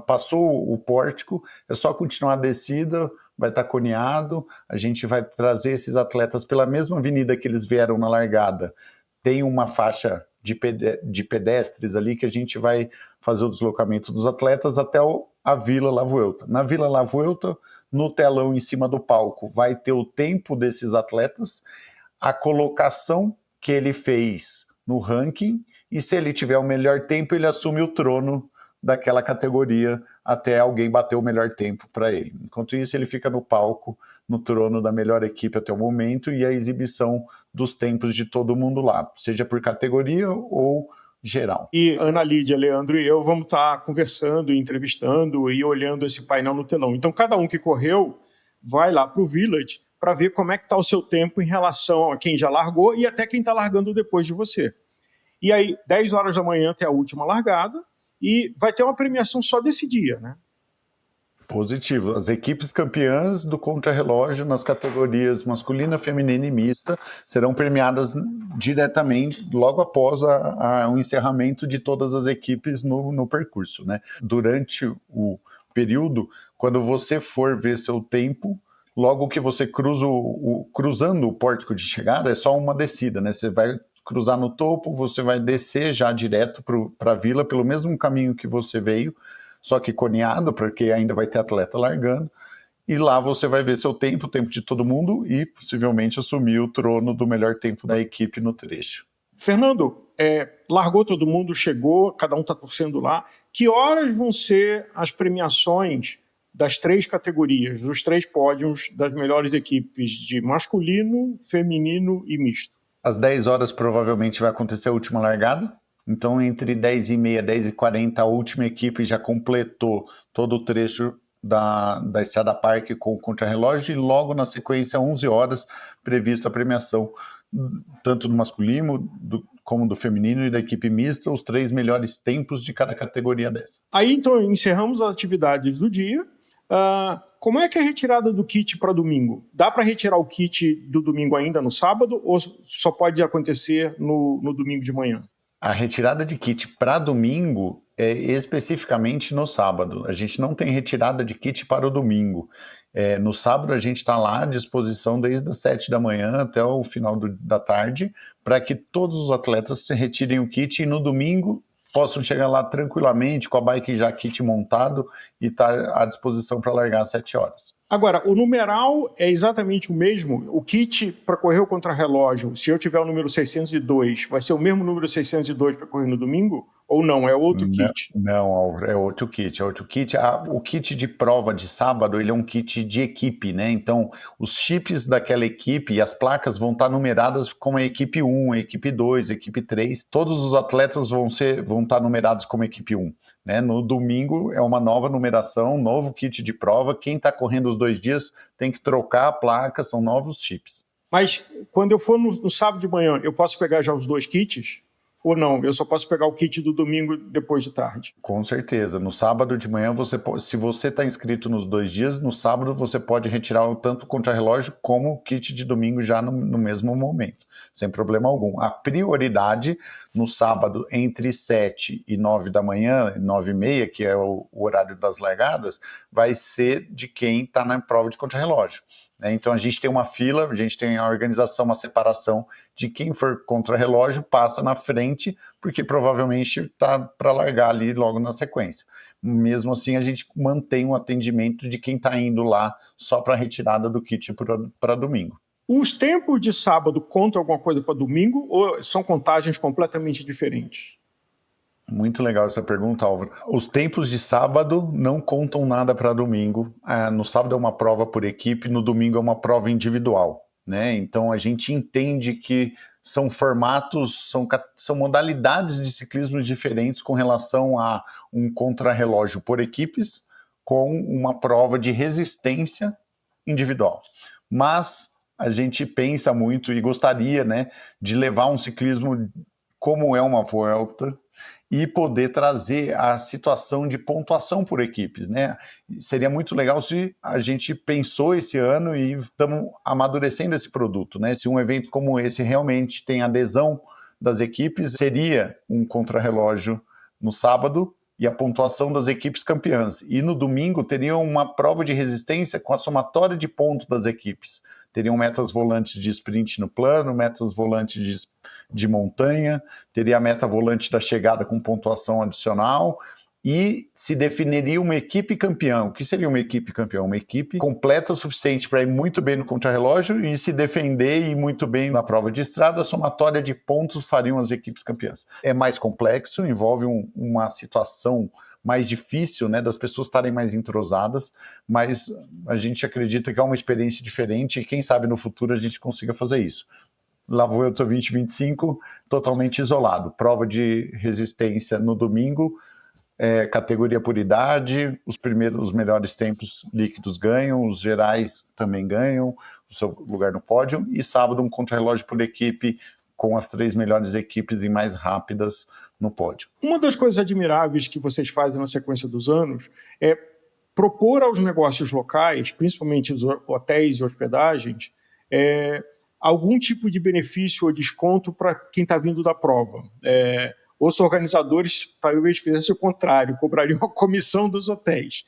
Passou o pórtico, é só continuar a descida, vai estar coneado, a gente vai trazer esses atletas pela mesma avenida que eles vieram na largada. Tem uma faixa de pedestres ali que a gente vai fazer o deslocamento dos atletas até a Vila La Vuelta. Na Vila La Vuelta, no telão em cima do palco, vai ter o tempo desses atletas, a colocação que ele fez no ranking, e se ele tiver o melhor tempo, ele assume o trono daquela categoria até alguém bater o melhor tempo para ele. Enquanto isso, ele fica no palco, no trono da melhor equipe até o momento, e a exibição dos tempos de todo mundo lá, seja por categoria ou geral.
E Ana Lídia, Leandro e eu vamos estar conversando, entrevistando e olhando esse painel no telão. Então, cada um que correu vai lá para o Village para ver como é que está o seu tempo em relação a quem já largou e até quem está largando depois de você. E aí, 10 horas da manhã tem a última largada e vai ter uma premiação só desse dia, né?
Positivo. As equipes campeãs do contrarrelógio nas categorias masculina, feminina e mista serão premiadas diretamente logo após o encerramento de todas as equipes no percurso, né? Durante o período, quando você for ver seu tempo, logo que você cruzando o pórtico de chegada, é só uma descida, né? Você vai cruzar no topo, você vai descer já direto para a vila pelo mesmo caminho que você veio, só que coneado, porque ainda vai ter atleta largando, e lá você vai ver seu tempo, o tempo de todo mundo, e possivelmente assumir o trono do melhor tempo da equipe no trecho.
Fernando, largou todo mundo, chegou, cada um está torcendo lá. Que horas vão ser as premiações das 3 categorias, dos 3 pódios das melhores equipes de masculino, feminino e misto?
Às 10 horas provavelmente vai acontecer a última largada. Então, entre 10h30 e 10h40, a última equipe já completou todo o trecho da Estrada Parque com o contrarrelógio e logo na sequência, 11 horas, previsto a premiação tanto do masculino como do feminino e da equipe mista, os 3 melhores tempos de cada categoria dessa.
Aí, então, encerramos as atividades do dia. Como é que é a retirada do kit para domingo? Dá para retirar o kit do domingo ainda no sábado ou só pode acontecer no domingo de manhã?
A retirada de kit para domingo é especificamente no sábado. A gente não tem retirada de kit para o domingo. No sábado a gente está lá à disposição desde as 7 da manhã até o final da tarde para que todos os atletas retirem o kit e no domingo possam chegar lá tranquilamente com a bike já kit montado e estar à disposição para largar às 7 horas.
Agora, o numeral é exatamente o mesmo? O kit para correr o contrarrelógio, se eu tiver o número 602, vai ser o mesmo número 602 para correr no domingo? Ou não, é outro kit?
Não, Álvaro, é outro kit. O kit de prova de sábado, ele é um kit de equipe, né? Então, os chips daquela equipe e as placas vão estar numeradas como a equipe 1, a equipe 2, a equipe 3. Todos os atletas vão estar numerados como equipe 1. Né? No domingo é uma nova numeração, um novo kit de prova. Quem está correndo os 2 dias tem que trocar a placa, são novos chips.
Mas quando eu for no sábado de manhã, eu posso pegar já os 2 kits? Ou não? Eu só posso pegar o kit do domingo depois de tarde?
Com certeza. No sábado de manhã, se você está inscrito nos 2 dias, no sábado você pode retirar tanto o contrarrelógio como o kit de domingo já no mesmo momento, sem problema algum. A prioridade no sábado entre 7 e 9 da manhã, 9h30, que é o horário das largadas, vai ser de quem está na prova de contrarrelógio. Então a gente tem uma fila, a gente tem a organização, uma separação de quem for contra-relógio passa na frente, porque provavelmente está para largar ali logo na sequência. Mesmo assim, a gente mantém um atendimento de quem está indo lá só para a retirada do kit para domingo.
Os tempos de sábado contam alguma coisa para domingo ou são contagens completamente diferentes?
Muito legal essa pergunta, Álvaro. Os tempos de sábado não contam nada para domingo. No sábado é uma prova por equipe, no domingo é uma prova individual, né? Então a gente entende que são formatos, são modalidades de ciclismo diferentes com relação a um contrarrelógio por equipes com uma prova de resistência individual. Mas a gente pensa muito e gostaria, né, de levar um ciclismo como é uma Vuelta e poder trazer a situação de pontuação por equipes, né? Seria muito legal se a gente pensou esse ano e estamos amadurecendo esse produto, né? Se um evento como esse realmente tem adesão das equipes, seria um contrarrelógio no sábado e a pontuação das equipes campeãs. E no domingo teria uma prova de resistência com a somatória de pontos das equipes. Teriam metas volantes de sprint no plano, metas volantes de montanha, teria a meta volante da chegada com pontuação adicional e se definiria uma equipe campeã. O que seria uma equipe campeã? Uma equipe completa o suficiente para ir muito bem no contrarrelógio e se defender e ir muito bem na prova de estrada. A somatória de pontos fariam as equipes campeãs. É mais complexo, envolve uma situação mais difícil, né, das pessoas estarem mais entrosadas, mas a gente acredita que é uma experiência diferente e quem sabe no futuro a gente consiga fazer isso. La Vuelta 2025 totalmente isolado. Prova de resistência no domingo, categoria por idade, os melhores tempos líquidos ganham, os gerais também ganham o seu lugar no pódio, e sábado um contrarrelógio por equipe com as 3 melhores equipes e mais rápidas no pódio.
Uma das coisas admiráveis que vocês fazem na sequência dos anos é propor aos negócios locais, principalmente os hotéis e hospedagens, algum tipo de benefício ou desconto para quem está vindo da prova. Os organizadores talvez fizessem o contrário, cobrariam a comissão dos hotéis.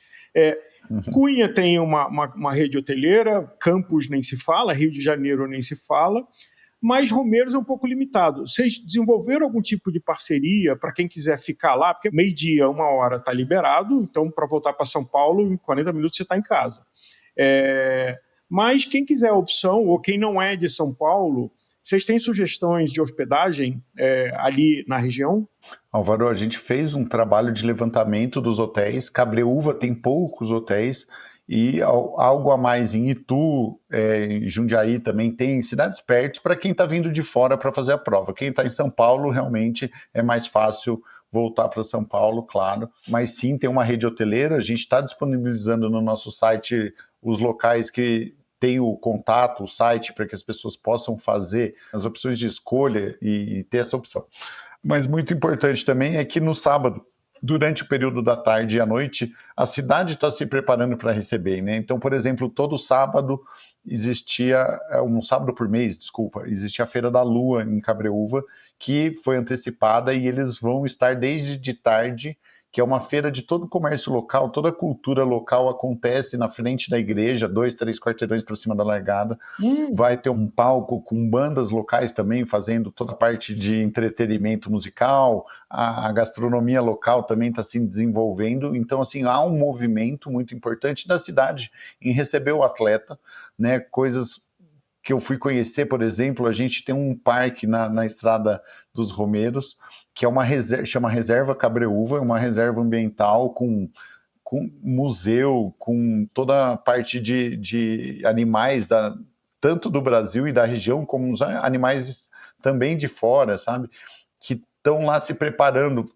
Cunha tem uma rede hoteleira, Campos nem se fala, Rio de Janeiro nem se fala, mas Romeiros é um pouco limitado. Vocês desenvolveram algum tipo de parceria para quem quiser ficar lá? Porque meio-dia, 1h está liberado, então para voltar para São Paulo, em 40 minutos você está em casa. Mas quem quiser a opção, ou quem não é de São Paulo, vocês têm sugestões de hospedagem ali na região?
Álvaro, a gente fez um trabalho de levantamento dos hotéis. Cabreúva tem poucos hotéis, e algo a mais em Itu, em Jundiaí também tem, cidades perto, para quem está vindo de fora para fazer a prova. Quem está em São Paulo, realmente é mais fácil voltar para São Paulo, claro. Mas sim, tem uma rede hoteleira, a gente está disponibilizando no nosso site os locais que tem o contato, o site, para que as pessoas possam fazer as opções de escolha e ter essa opção. Mas muito importante também é que no sábado, durante o período da tarde e à noite, a cidade está se preparando para receber, né? Então, por exemplo, todo sábado um sábado por mês, existia a Feira da Lua em Cabreúva, que foi antecipada, e eles vão estar desde de tarde, que é uma feira de todo o comércio local, toda a cultura local acontece na frente da igreja, 2, 3 quarteirões para cima da largada. Vai ter um palco com bandas locais também, fazendo toda a parte de entretenimento musical, a gastronomia local também está se desenvolvendo. Então, assim, há um movimento muito importante da cidade em receber o atleta, né? Coisas que eu fui conhecer, por exemplo, a gente tem um parque na Estrada dos Romeiros, que é chama Reserva Cabreúva, uma reserva ambiental com museu, com toda a parte de animais, tanto do Brasil e da região, como os animais também de fora, sabe? Que estão lá se preparando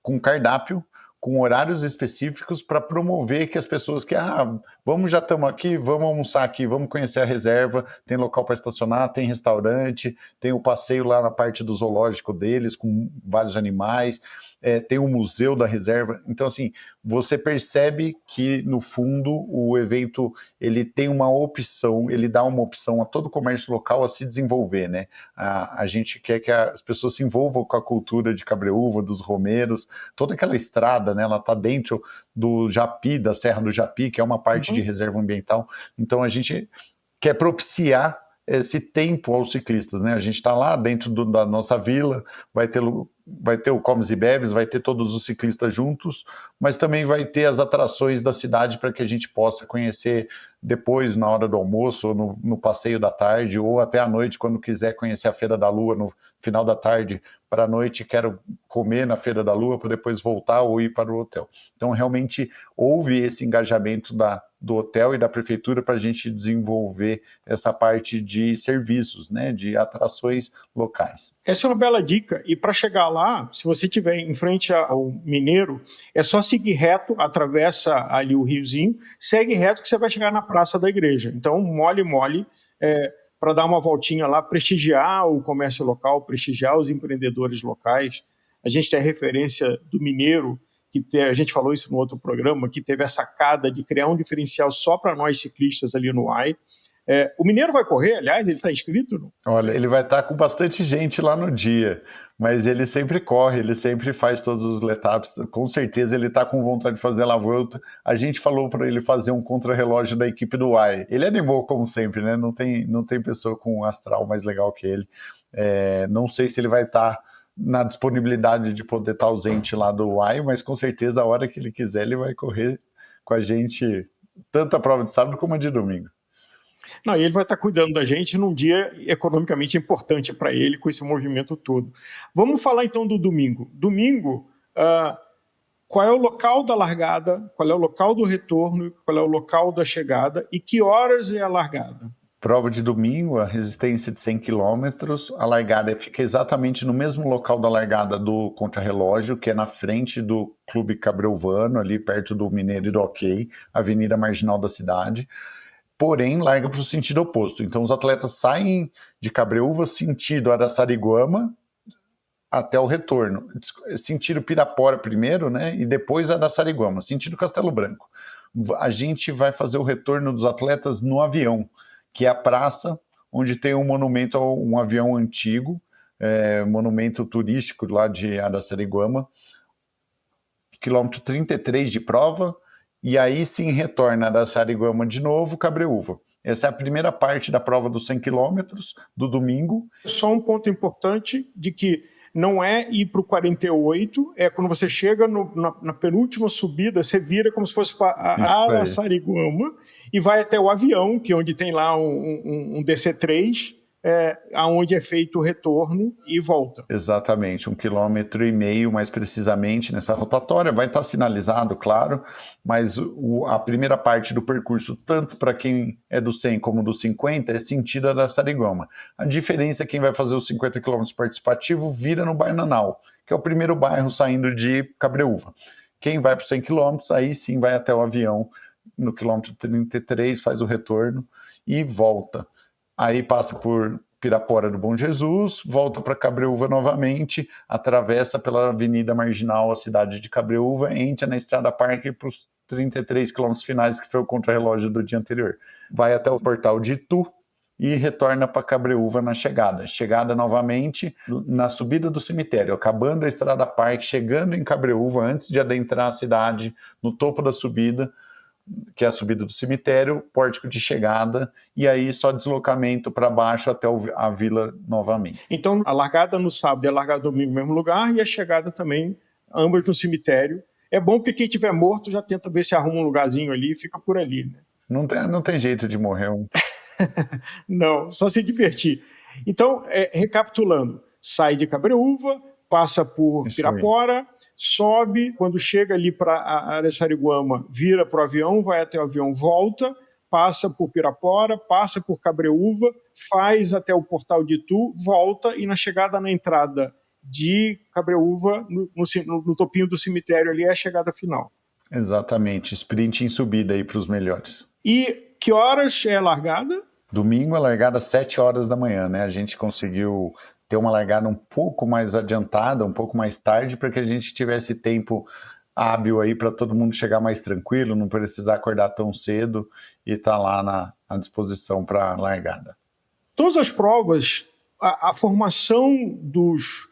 com cardápio, com horários específicos para promover que as pessoas já estamos aqui, vamos almoçar aqui, vamos conhecer a reserva, tem local para estacionar, tem restaurante, tem o passeio lá na parte do zoológico deles, com vários animais, tem o museu da reserva. Então, assim, você percebe que, no fundo, o evento ele tem uma opção, ele dá uma opção a todo o comércio local a se desenvolver, né? A gente quer que as pessoas se envolvam com a cultura de Cabreúva, dos Romeiros, toda aquela estrada, né? Ela está dentro do Japi, da Serra do Japi, que é uma parte de reserva ambiental. Então, a gente quer propiciar esse tempo aos ciclistas, né? A gente está lá dentro da nossa vila, vai ter o Comes e Bebes, vai ter todos os ciclistas juntos, mas também vai ter as atrações da cidade para que a gente possa conhecer depois, na hora do almoço, ou no passeio da tarde, ou até à noite, quando quiser conhecer a Feira da Lua no final da tarde, para a noite quero comer na Feira da Lua para depois voltar ou ir para o hotel. Então, realmente, houve esse engajamento do hotel e da prefeitura para a gente desenvolver essa parte de serviços, né, de atrações locais.
Essa é uma bela dica, e para chegar lá, se você estiver em frente ao Mineiro, é só seguir reto, atravessa ali o riozinho, segue reto que você vai chegar na Praça da Igreja. Então, mole, para dar uma voltinha lá, prestigiar o comércio local, prestigiar os empreendedores locais. A gente tem a referência do Mineiro, a gente falou isso no outro programa, que teve a sacada de criar um diferencial só para nós ciclistas ali no AI. O Mineiro vai correr, aliás, ele está inscrito? Não?
Olha, ele vai estar com bastante gente lá no dia, mas ele sempre corre, ele sempre faz todos os etapas, com certeza ele está com vontade de fazer a volta. A gente falou para ele fazer um contrarrelógio da equipe do AI. Ele animou, como sempre, né? Não tem pessoa com um astral mais legal que ele. Não sei se ele vai estar na disponibilidade de poder estar ausente lá do AI, mas com certeza a hora que ele quiser ele vai correr com a gente, tanto a prova de sábado como a de domingo.
Não, e ele vai estar cuidando da gente num dia economicamente importante para ele, com esse movimento todo. Vamos falar então do domingo. Domingo, qual é o local da largada, qual é o local do retorno, qual é o local da chegada e que horas é a largada?
Prova de domingo, a resistência de 100 km, a largada fica exatamente no mesmo local da largada do contrarrelógio, que é na frente do Clube Cabreuvano, ali perto do Mineiro e do Ok, avenida marginal da cidade, porém larga para o sentido oposto. Então os atletas saem de Cabreúva sentido Araçariguama até o retorno, sentido Pirapora primeiro, né, e depois Araçariguama, sentido Castelo Branco. A gente vai fazer o retorno dos atletas no avião, que é a praça onde tem um monumento a um avião antigo, monumento turístico lá de Araçariguama, quilômetro 33 de prova, e aí sim retorna Araçariguama de novo, Cabreúva. Essa é a primeira parte da prova dos 100 quilômetros do domingo.
Só um ponto importante de que não é ir para o 48, é quando você chega na penúltima subida, você vira como se fosse para Araçariguama e vai até o avião, que é onde tem lá um DC-3, aonde é feito o retorno e volta.
Exatamente, 1,5 km, mais precisamente, nessa rotatória. Vai estar sinalizado, claro, mas a primeira parte do percurso, tanto para quem é do 100 como do 50, é sentido Araçariguama. A diferença é que quem vai fazer os 50 km participativo vira no Bananal, que é o primeiro bairro saindo de Cabreúva. Quem vai para os 100 km, aí sim vai até o avião, no quilômetro 33, faz o retorno e volta. Aí passa por Pirapora do Bom Jesus, volta para Cabreúva novamente, atravessa pela Avenida Marginal a cidade de Cabreúva, entra na Estrada Parque para os 33 quilômetros finais, que foi o contrarrelógio do dia anterior. Vai até o portal de Itu e retorna para Cabreúva na chegada. Chegada novamente na subida do cemitério, acabando a Estrada Parque, chegando em Cabreúva, antes de adentrar a cidade, no topo da subida, que é a subida do cemitério, pórtico de chegada, e aí só deslocamento para baixo até a vila novamente.
Então, a largada no sábado e a largada no domingo no mesmo lugar, e a chegada também, ambas no cemitério. É bom porque quem tiver morto já tenta ver se arruma um lugarzinho ali e fica por ali, né?
Não tem jeito de morrer.
Não, só se divertir. Então, recapitulando, sai de Cabreúva, passa por Pirapora, sobe, quando chega ali para Araçariguama, vira para o avião, vai até o avião, volta, passa por Pirapora, passa por Cabreúva, faz até o portal de Itu, volta e na chegada na entrada de Cabreúva, no topinho do cemitério ali, é a chegada final.
Exatamente, sprint em subida aí para os melhores.
E que horas é a largada?
Domingo a largada às 7 horas da manhã, né? A gente conseguiu ter uma largada um pouco mais adiantada, um pouco mais tarde, para que a gente tivesse tempo hábil aí para todo mundo chegar mais tranquilo, não precisar acordar tão cedo e estar lá à disposição para a largada.
Todas as provas, a formação dos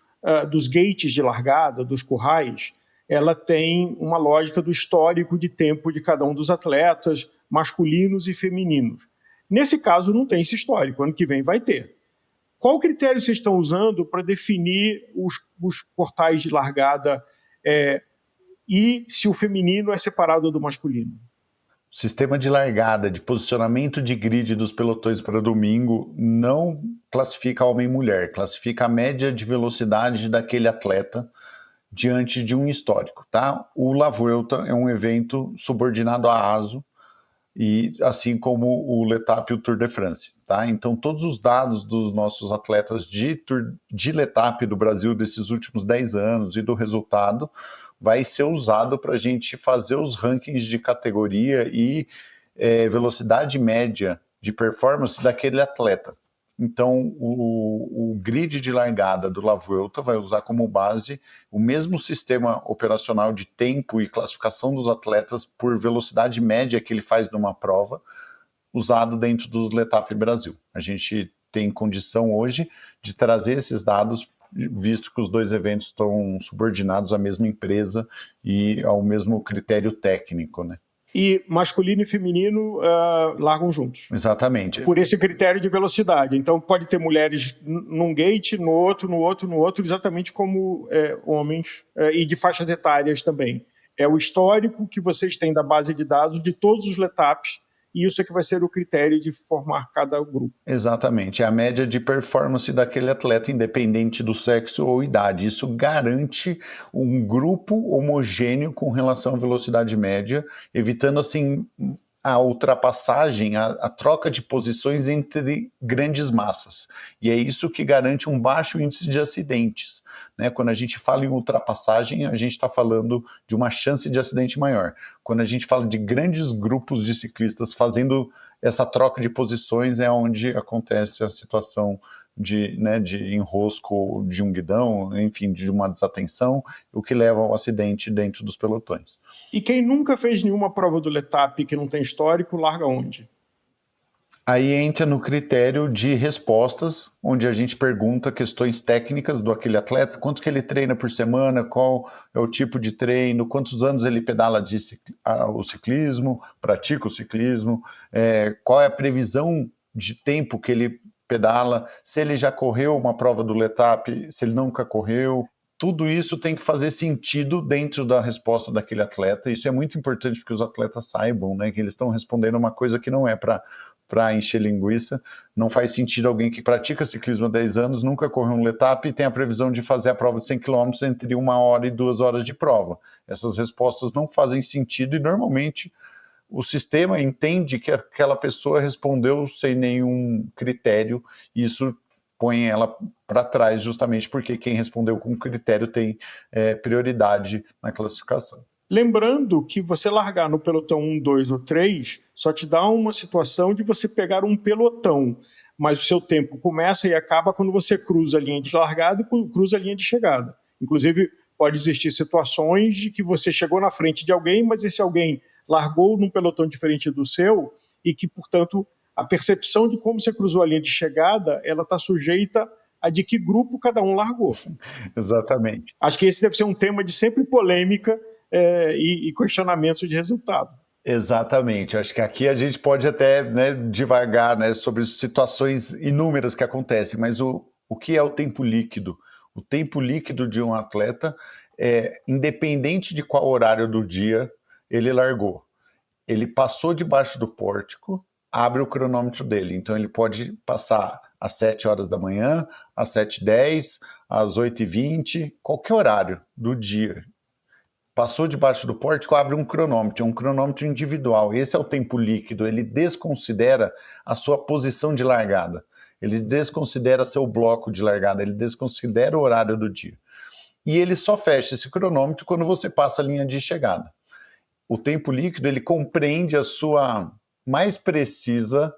gates de largada, dos currais, ela tem uma lógica do histórico de tempo de cada um dos atletas, masculinos e femininos. Nesse caso, não tem esse histórico, ano que vem vai ter. Qual critério vocês estão usando para definir os portais de largada e se o feminino é separado do masculino?
O sistema de largada, de posicionamento de grid dos pelotões para domingo não classifica homem e mulher, classifica a média de velocidade daquele atleta diante de um histórico, tá? O La Vuelta é um evento subordinado à ASO, e assim como o L'Etape e o Tour de France, tá? Então todos os dados dos nossos atletas de L'Etape do Brasil desses últimos 10 anos e do resultado vai ser usado para a gente fazer os rankings de categoria e velocidade média de performance daquele atleta. Então, o grid de largada do La Vuelta vai usar como base o mesmo sistema operacional de tempo e classificação dos atletas por velocidade média que ele faz numa prova, usado dentro do L'Etape Brasil. A gente tem condição hoje de trazer esses dados, visto que os dois eventos estão subordinados à mesma empresa e ao mesmo critério técnico, né?
E masculino e feminino largam juntos.
Exatamente.
Por esse critério de velocidade. Então, pode ter mulheres num gate, no outro, exatamente como homens, e de faixas etárias também. É o histórico que vocês têm da base de dados de todos os L'Etapes, e isso é que vai ser o critério de formar cada grupo.
Exatamente, é a média de performance daquele atleta, independente do sexo ou idade. Isso garante um grupo homogêneo com relação à velocidade média, evitando assim a ultrapassagem, a troca de posições entre grandes massas. E é isso que garante um baixo índice de acidentes. Né? Quando a gente fala em ultrapassagem, a gente está falando de uma chance de acidente maior. Quando a gente fala de grandes grupos de ciclistas fazendo essa troca de posições, é onde acontece a situação de enrosco de um guidão, enfim, de uma desatenção, o que leva ao acidente dentro dos pelotões.
E quem nunca fez nenhuma prova do Letap que não tem histórico, larga onde?
Aí entra no critério de respostas, onde a gente pergunta questões técnicas do aquele atleta, quanto que ele treina por semana, qual é o tipo de treino, quantos anos ele pedala o ciclismo, pratica o ciclismo, qual é a previsão de tempo que ele pedala, se ele já correu uma prova do Letap, se ele nunca correu. Tudo isso tem que fazer sentido dentro da resposta daquele atleta. Isso é muito importante porque os atletas saibam, né, que eles estão respondendo uma coisa que não é para encher linguiça. Não faz sentido alguém que pratica ciclismo há 10 anos, nunca correu um Letap e tem a previsão de fazer a prova de 100 km entre 1 hora e 2 horas de prova. Essas respostas não fazem sentido e normalmente o sistema entende que aquela pessoa respondeu sem nenhum critério e isso põe ela para trás justamente porque quem respondeu com critério tem prioridade na classificação.
Lembrando que você largar no pelotão 1, 2 ou 3 só te dá uma situação de você pegar um pelotão, mas o seu tempo começa e acaba quando você cruza a linha de largada e cruza a linha de chegada. Inclusive, pode existir situações de que você chegou na frente de alguém, mas esse alguém largou num pelotão diferente do seu e que, portanto, a percepção de como você cruzou a linha de chegada, ela está sujeita a de que grupo cada um largou.
Exatamente.
Acho que esse deve ser um tema de sempre polêmica e questionamentos de resultado.
Exatamente. Acho que aqui a gente pode até divagar sobre situações inúmeras que acontecem, mas o que é o tempo líquido? O tempo líquido de um atleta é independente de qual horário do dia ele largou. Ele passou debaixo do pórtico, abre o cronômetro dele. Então ele pode passar às 7 horas da manhã, às 7h10, às 8h20, qualquer horário do dia. Passou debaixo do pórtico, abre um cronômetro individual. Esse é o tempo líquido, ele desconsidera a sua posição de largada. Ele desconsidera seu bloco de largada, ele desconsidera o horário do dia. E ele só fecha esse cronômetro quando você passa a linha de chegada. O tempo líquido, ele compreende a sua mais precisa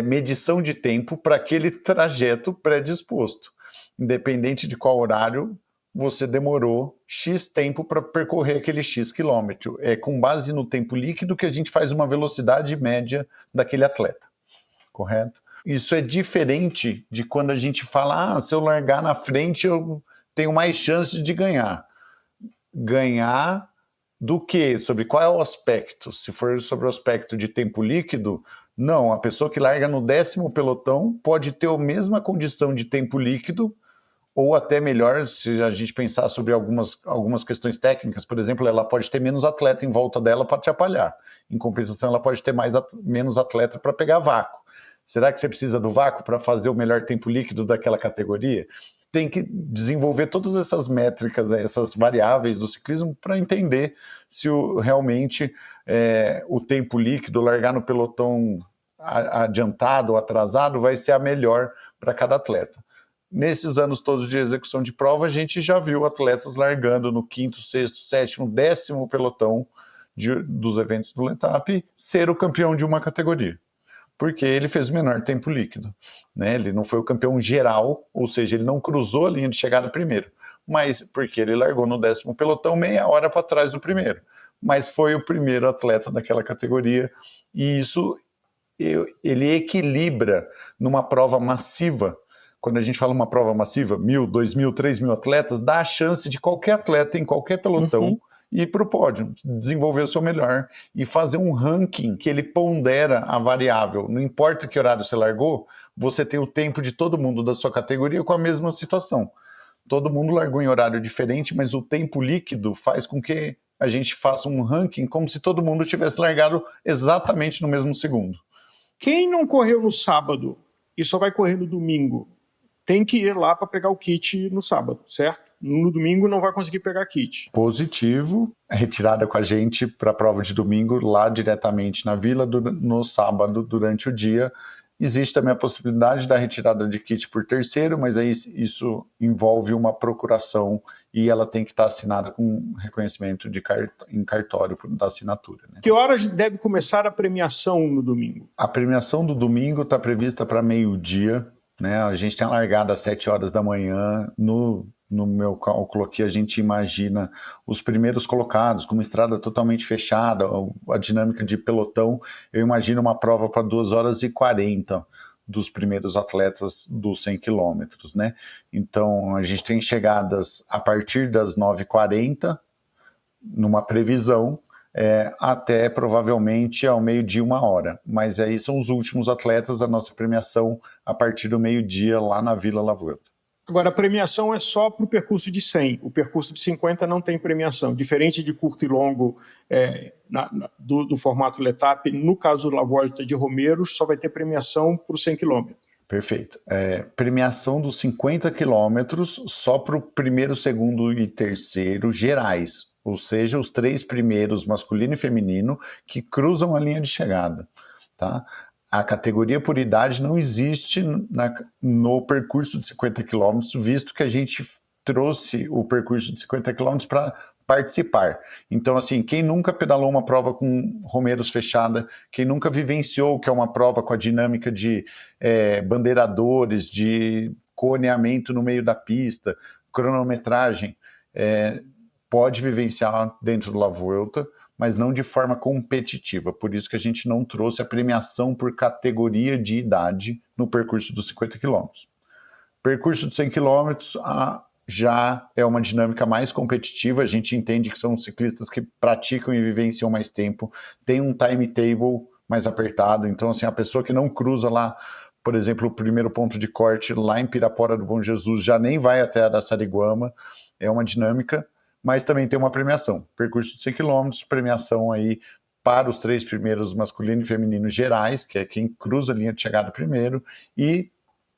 medição de tempo para aquele trajeto predisposto. Independente de qual horário você demorou X tempo para percorrer aquele X quilômetro. É com base no tempo líquido que a gente faz uma velocidade média daquele atleta, correto? Isso é diferente de quando a gente fala, se eu largar na frente eu tenho mais chances de ganhar. Ganhar do que? Sobre qual é o aspecto? Se for sobre o aspecto de tempo líquido, não. A pessoa que larga no 10º pelotão pode ter a mesma condição de tempo líquido ou até melhor, se a gente pensar sobre algumas questões técnicas, por exemplo, ela pode ter menos atleta em volta dela para atrapalhar. Em compensação, ela pode ter menos atleta para pegar vácuo. Será que você precisa do vácuo para fazer o melhor tempo líquido daquela categoria? Tem que desenvolver todas essas métricas, essas variáveis do ciclismo para entender se realmente o tempo líquido, largar no pelotão adiantado ou atrasado, vai ser a melhor para cada atleta. Nesses anos todos de execução de prova, a gente já viu atletas largando no 5º, 6º, 7º, 10º pelotão dos eventos do Letap ser o campeão de uma categoria, porque ele fez o menor tempo líquido. Né? Ele não foi o campeão geral, ou seja, ele não cruzou a linha de chegada primeiro, mas porque ele largou no 10º pelotão meia hora para trás do primeiro, mas foi o primeiro atleta daquela categoria, e isso ele equilibra numa prova massiva. Quando a gente fala uma prova massiva, 1.000, 2.000, 3.000 atletas, dá a chance de qualquer atleta em qualquer pelotão ir para o pódio, desenvolver o seu melhor e fazer um ranking que ele pondera a variável. Não importa que horário você largou, você tem o tempo de todo mundo da sua categoria com a mesma situação. Todo mundo largou em horário diferente, mas o tempo líquido faz com que a gente faça um ranking como se todo mundo tivesse largado exatamente no mesmo segundo.
Quem não correu no sábado e só vai correr no domingo, tem que ir lá para pegar o kit no sábado, certo? No domingo não vai conseguir pegar kit.
Positivo, retirada com a gente para a prova de domingo, lá diretamente na vila, no sábado, durante o dia. Existe também a possibilidade da retirada de kit por terceiro, mas aí isso envolve uma procuração e ela tem que estar assinada com reconhecimento em cartório da assinatura. Né?
Que horas deve começar a premiação no domingo?
A premiação do domingo está prevista para meio-dia. Né? A gente tem a largada às 7 horas da manhã. No meu cálculo aqui, a gente imagina os primeiros colocados, com uma estrada totalmente fechada, a dinâmica de pelotão. Eu imagino uma prova para 2h40 dos primeiros atletas dos 100 quilômetros, né? Então, a gente tem chegadas a partir das 9h40, numa previsão, até provavelmente ao meio-dia, 1h. Mas aí são os últimos atletas da nossa premiação a partir do meio-dia lá na Vila La Vuelta.
Agora, a premiação é só para o percurso de 100. O percurso de 50 não tem premiação. Diferente de curto e longo do formato Letap, no caso da Volta de Romeiros, só vai ter premiação para os 100 quilômetros.
Perfeito. Premiação dos 50 quilômetros só para o primeiro, segundo e terceiro gerais. Ou seja, os 3 primeiros, masculino e feminino, que cruzam a linha de chegada. Tá? A categoria por idade não existe no percurso de 50 km, visto que a gente trouxe o percurso de 50 km para participar. Então, assim, quem nunca pedalou uma prova com Romeiros fechada, quem nunca vivenciou que é uma prova com a dinâmica de bandeiradores, de coneamento no meio da pista, cronometragem, pode vivenciar dentro do La Vuelta, mas não de forma competitiva. Por isso que a gente não trouxe a premiação por categoria de idade no percurso dos 50 km. Percurso de 100 km já é uma dinâmica mais competitiva. A gente entende que são ciclistas que praticam e vivenciam mais tempo, tem um timetable mais apertado. Então, assim, a pessoa que não cruza lá, por exemplo, o primeiro ponto de corte lá em Pirapora do Bom Jesus, já nem vai até a da Sariguama. É uma dinâmica, mas também tem uma premiação. Percurso de 100 km, premiação aí para os 3 primeiros, masculino e feminino gerais, que é quem cruza a linha de chegada primeiro, e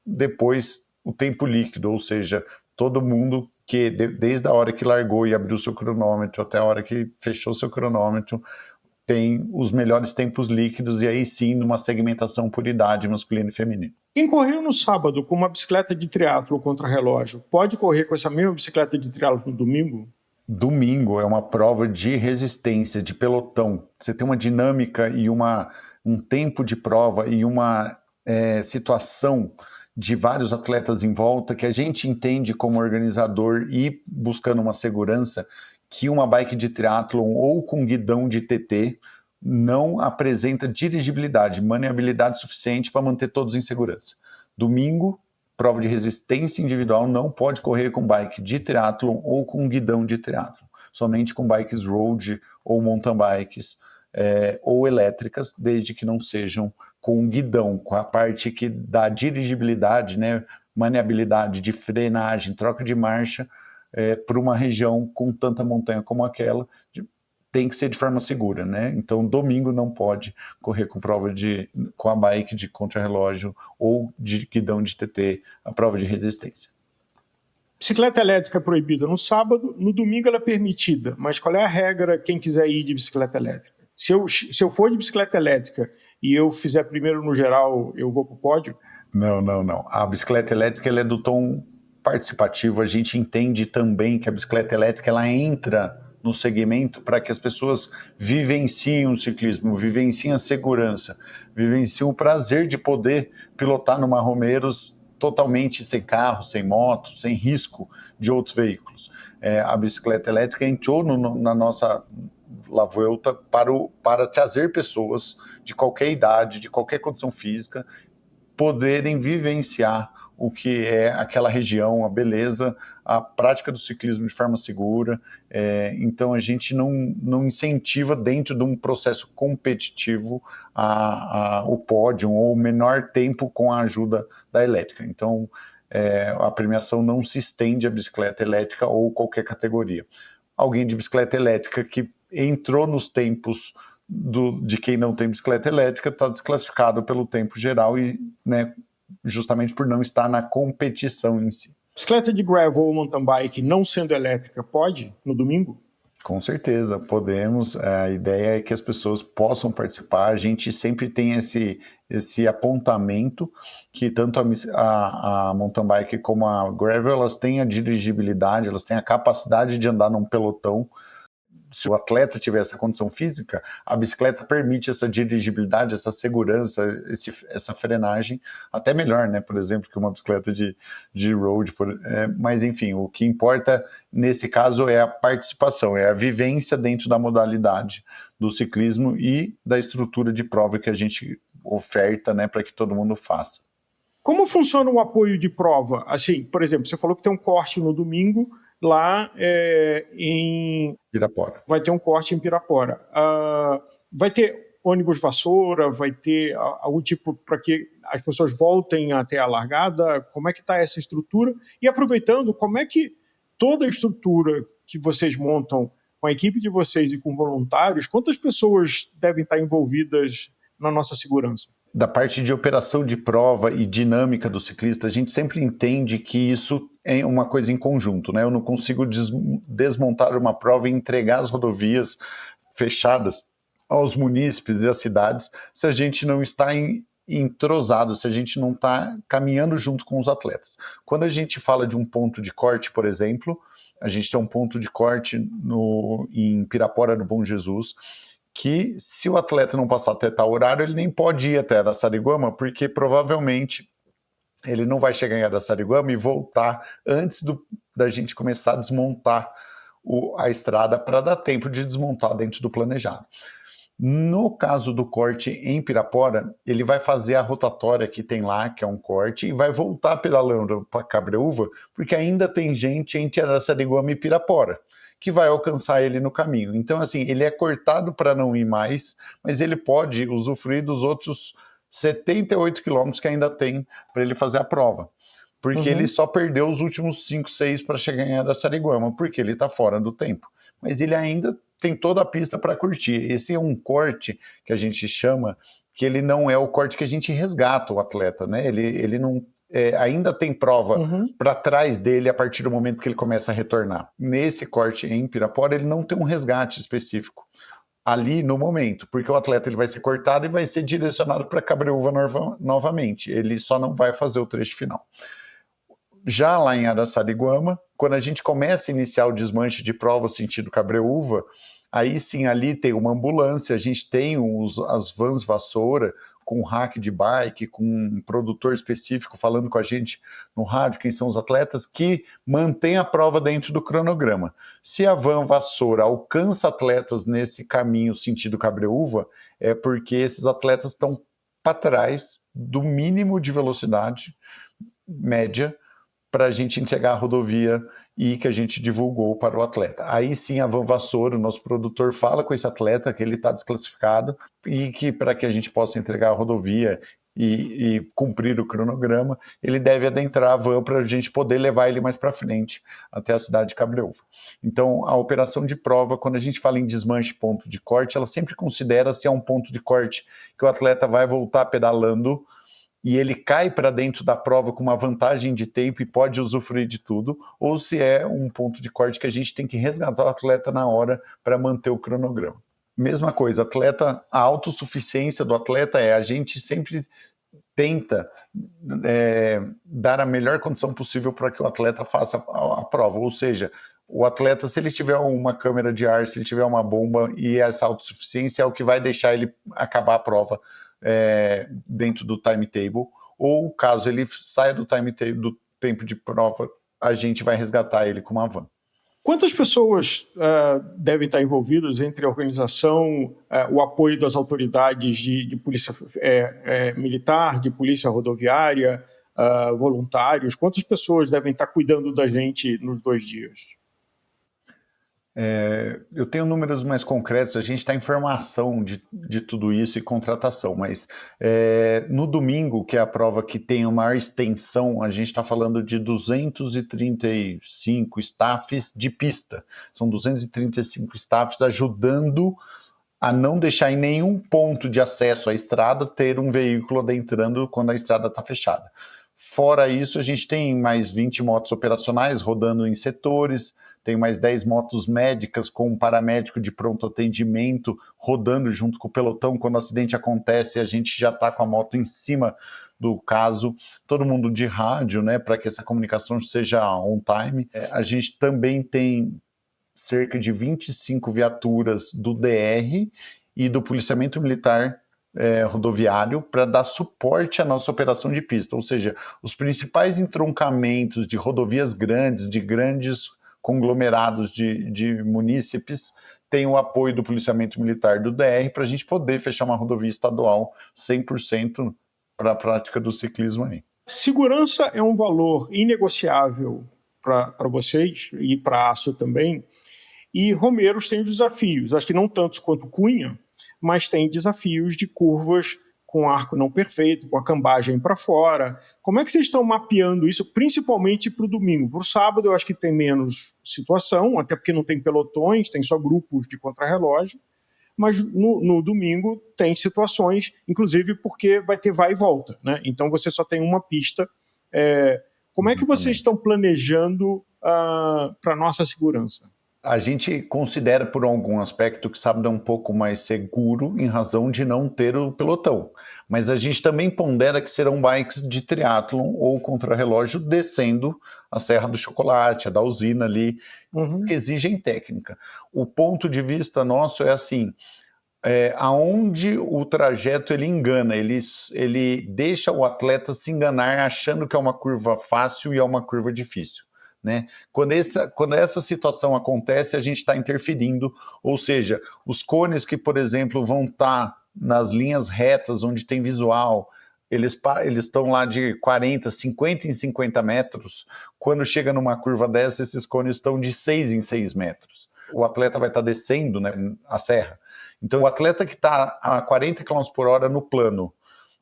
depois o tempo líquido, ou seja, todo mundo que desde a hora que largou e abriu seu cronômetro até a hora que fechou seu cronômetro, tem os melhores tempos líquidos, e aí sim, numa segmentação por idade, masculino e feminino.
Quem correu no sábado com uma bicicleta de triatlo contra relógio, pode correr com essa mesma bicicleta de triatlo no domingo?
Domingo é uma prova de resistência, de pelotão. Você tem uma dinâmica e um tempo de prova e uma situação de vários atletas em volta que a gente entende como organizador e buscando uma segurança que uma bike de triatlon ou com guidão de TT não apresenta dirigibilidade, maneabilidade suficiente para manter todos em segurança. Domingo, prova de resistência individual, não pode correr com bike de triatlon ou com guidão de triatlon, somente com bikes road ou mountain bikes ou elétricas, desde que não sejam com guidão, com a parte que dá dirigibilidade, né, maneabilidade de frenagem, troca de marcha, para uma região com tanta montanha como aquela, tem que ser de forma segura, né? Então, domingo não pode correr com prova com a bike de contrarrelógio ou de guidão de TT, a prova de resistência.
Bicicleta elétrica é proibida no sábado, no domingo ela é permitida, mas qual é a regra quem quiser ir de bicicleta elétrica? Se eu for de bicicleta elétrica e eu fizer primeiro no geral, eu vou para o pódio?
Não. A bicicleta elétrica ela é do tom participativo. A gente entende também que a bicicleta elétrica ela entra no segmento para que as pessoas vivenciem o ciclismo, vivenciem a segurança, vivenciem o prazer de poder pilotar numa Romeiros totalmente sem carro, sem moto, sem risco de outros veículos. A bicicleta elétrica entrou na nossa La Vuelta para trazer pessoas de qualquer idade, de qualquer condição física, poderem vivenciar o que é aquela região, a beleza, a prática do ciclismo de forma segura. Então a gente não incentiva dentro de um processo competitivo o pódio ou o menor tempo com a ajuda da elétrica. Então a premiação não se estende à bicicleta elétrica ou qualquer categoria. Alguém de bicicleta elétrica que entrou nos tempos de quem não tem bicicleta elétrica está desclassificado pelo tempo geral e, né, justamente por não estar na competição em si.
Bicicleta de gravel ou mountain bike não sendo elétrica pode no domingo?
Com certeza, podemos. A ideia é que as pessoas possam participar. A gente sempre tem esse apontamento que tanto a mountain bike como a gravel, elas têm a dirigibilidade, elas têm a capacidade de andar num pelotão. Se o atleta tiver essa condição física, a bicicleta permite essa dirigibilidade, essa segurança, essa frenagem, até melhor, né? Por exemplo, que uma bicicleta de road. Mas, enfim, o que importa nesse caso é a participação, é a vivência dentro da modalidade do ciclismo e da estrutura de prova que a gente oferta, né, para que todo mundo faça.
Como funciona o apoio de prova? Assim, por exemplo, você falou que tem um corte no domingo, lá em
Pirapora.
Vai ter um corte em Pirapora. Vai ter ônibus vassoura, vai ter algum tipo para que as pessoas voltem até a largada? Como é que está essa estrutura? E aproveitando, como é que toda a estrutura que vocês montam com a equipe de vocês e com voluntários, quantas pessoas devem estar envolvidas na nossa segurança?
Da parte de operação de prova e dinâmica do ciclista, a gente sempre entende que isso é uma coisa em conjunto, né? Eu não consigo desmontar uma prova e entregar as rodovias fechadas aos munícipes e às cidades se a gente não está entrosado, se a gente não está caminhando junto com os atletas. Quando a gente fala de um ponto de corte, por exemplo, a gente tem um ponto de corte em Pirapora do Bom Jesus, que se o atleta não passar até tal horário, ele nem pode ir até Araçariguama, porque provavelmente ele não vai chegar em Araçariguama e voltar antes da gente começar a desmontar a estrada para dar tempo de desmontar dentro do planejado. No caso do corte em Pirapora, ele vai fazer a rotatória que tem lá, que é um corte, e vai voltar pedalando para Cabreúva, porque ainda tem gente entre Araçariguama e Pirapora que vai alcançar ele no caminho. Então, assim, ele é cortado para não ir mais, mas ele pode usufruir dos outros 78 quilômetros que ainda tem para ele fazer a prova. Porque ele só perdeu os últimos 5, 6 para chegar em Araçariguama, porque ele está fora do tempo. Mas ele ainda tem toda a pista para curtir. Esse é um corte que a gente chama, que ele não é o corte que a gente resgata o atleta, né? Ele não... ainda tem prova para trás dele a partir do momento que ele começa a retornar. Nesse corte em Pirapora, ele não tem um resgate específico ali no momento, porque o atleta ele vai ser cortado e vai ser direcionado para Cabreúva novamente. Ele só não vai fazer o trecho final. Já lá em Araçariguama, quando a gente começa a iniciar o desmanche de prova sentido Cabreúva, aí sim ali tem uma ambulância, a gente tem as vans vassoura, com rack de bike, com um produtor específico falando com a gente no rádio quem são os atletas, que mantém a prova dentro do cronograma. Se a van vassoura alcança atletas nesse caminho sentido Cabreúva, é porque esses atletas estão para trás do mínimo de velocidade média para a gente entregar a rodovia e que a gente divulgou para o atleta. Aí sim a van vassoura, o nosso produtor, fala com esse atleta que ele está desclassificado e que para que a gente possa entregar a rodovia e cumprir o cronograma, ele deve adentrar a van para a gente poder levar ele mais para frente até a cidade de Cabreúva. Então a operação de prova, quando a gente fala em desmanche ponto de corte, ela sempre considera se é um ponto de corte que o atleta vai voltar pedalando e ele cai para dentro da prova com uma vantagem de tempo e pode usufruir de tudo, ou se é um ponto de corte que a gente tem que resgatar o atleta na hora para manter o cronograma. Mesma coisa, a autossuficiência do atleta a gente sempre tenta dar a melhor condição possível para que o atleta faça a prova, ou seja, o atleta, se ele tiver uma câmera de ar, se ele tiver uma bomba e essa autossuficiência é o que vai deixar ele acabar a prova dentro do timetable, ou caso ele saia do timetable do tempo de prova, a gente vai resgatar ele com uma van.
Quantas pessoas devem estar envolvidas entre a organização, o apoio das autoridades de polícia militar, de polícia rodoviária, voluntários? Quantas pessoas devem estar cuidando da gente nos 2 dias?
Eu tenho números mais concretos, a gente está em formação de tudo isso e contratação, mas no domingo, que é a prova que tem a maior extensão, a gente está falando de 235 staffs de pista. São 235 staffs ajudando a não deixar em nenhum ponto de acesso à estrada ter um veículo adentrando quando a estrada está fechada. Fora isso, a gente tem mais 20 motos operacionais rodando em setores, tem mais 10 motos médicas com um paramédico de pronto atendimento rodando junto com o pelotão. Quando o acidente acontece, a gente já está com a moto em cima do caso, todo mundo de rádio, né, para que essa comunicação seja on time. A gente também tem cerca de 25 viaturas do DR e do policiamento militar rodoviário para dar suporte à nossa operação de pista, ou seja, os principais entroncamentos de rodovias grandes, de grandes conglomerados de munícipes, têm o apoio do policiamento militar do DR para a gente poder fechar uma rodovia estadual 100% para a prática do ciclismo aí.
Segurança é um valor inegociável para vocês e para a ASSO também, e Romeiros tem desafios, acho que não tantos quanto Cunha, mas tem desafios de curvas com arco não perfeito, com a cambagem para fora. Como é que vocês estão mapeando isso, principalmente para o domingo? Para o sábado eu acho que tem menos situação, até porque não tem pelotões, tem só grupos de contrarrelógio, mas no domingo tem situações, inclusive porque vai ter vai e volta, né? Então você só tem uma pista. Como é que vocês estão planejando para a nossa segurança?
A gente considera por algum aspecto que sábado é um pouco mais seguro em razão de não ter o pelotão. Mas a gente também pondera que serão bikes de triatlon ou contrarrelógio descendo a Serra do Chocolate, a da usina ali, que exigem técnica. O ponto de vista nosso é assim, aonde o trajeto ele engana, ele deixa o atleta se enganar achando que é uma curva fácil e é uma curva difícil. Né? Quando essa situação acontece, a gente está interferindo, ou seja, os cones que, por exemplo, vão estar nas linhas retas, onde tem visual, eles estão lá de 40, 50 em 50 metros, quando chega numa curva dessa, esses cones estão de 6 em 6 metros. O atleta vai estar descendo, né, a serra. Então, o atleta que está a 40 km por hora no plano,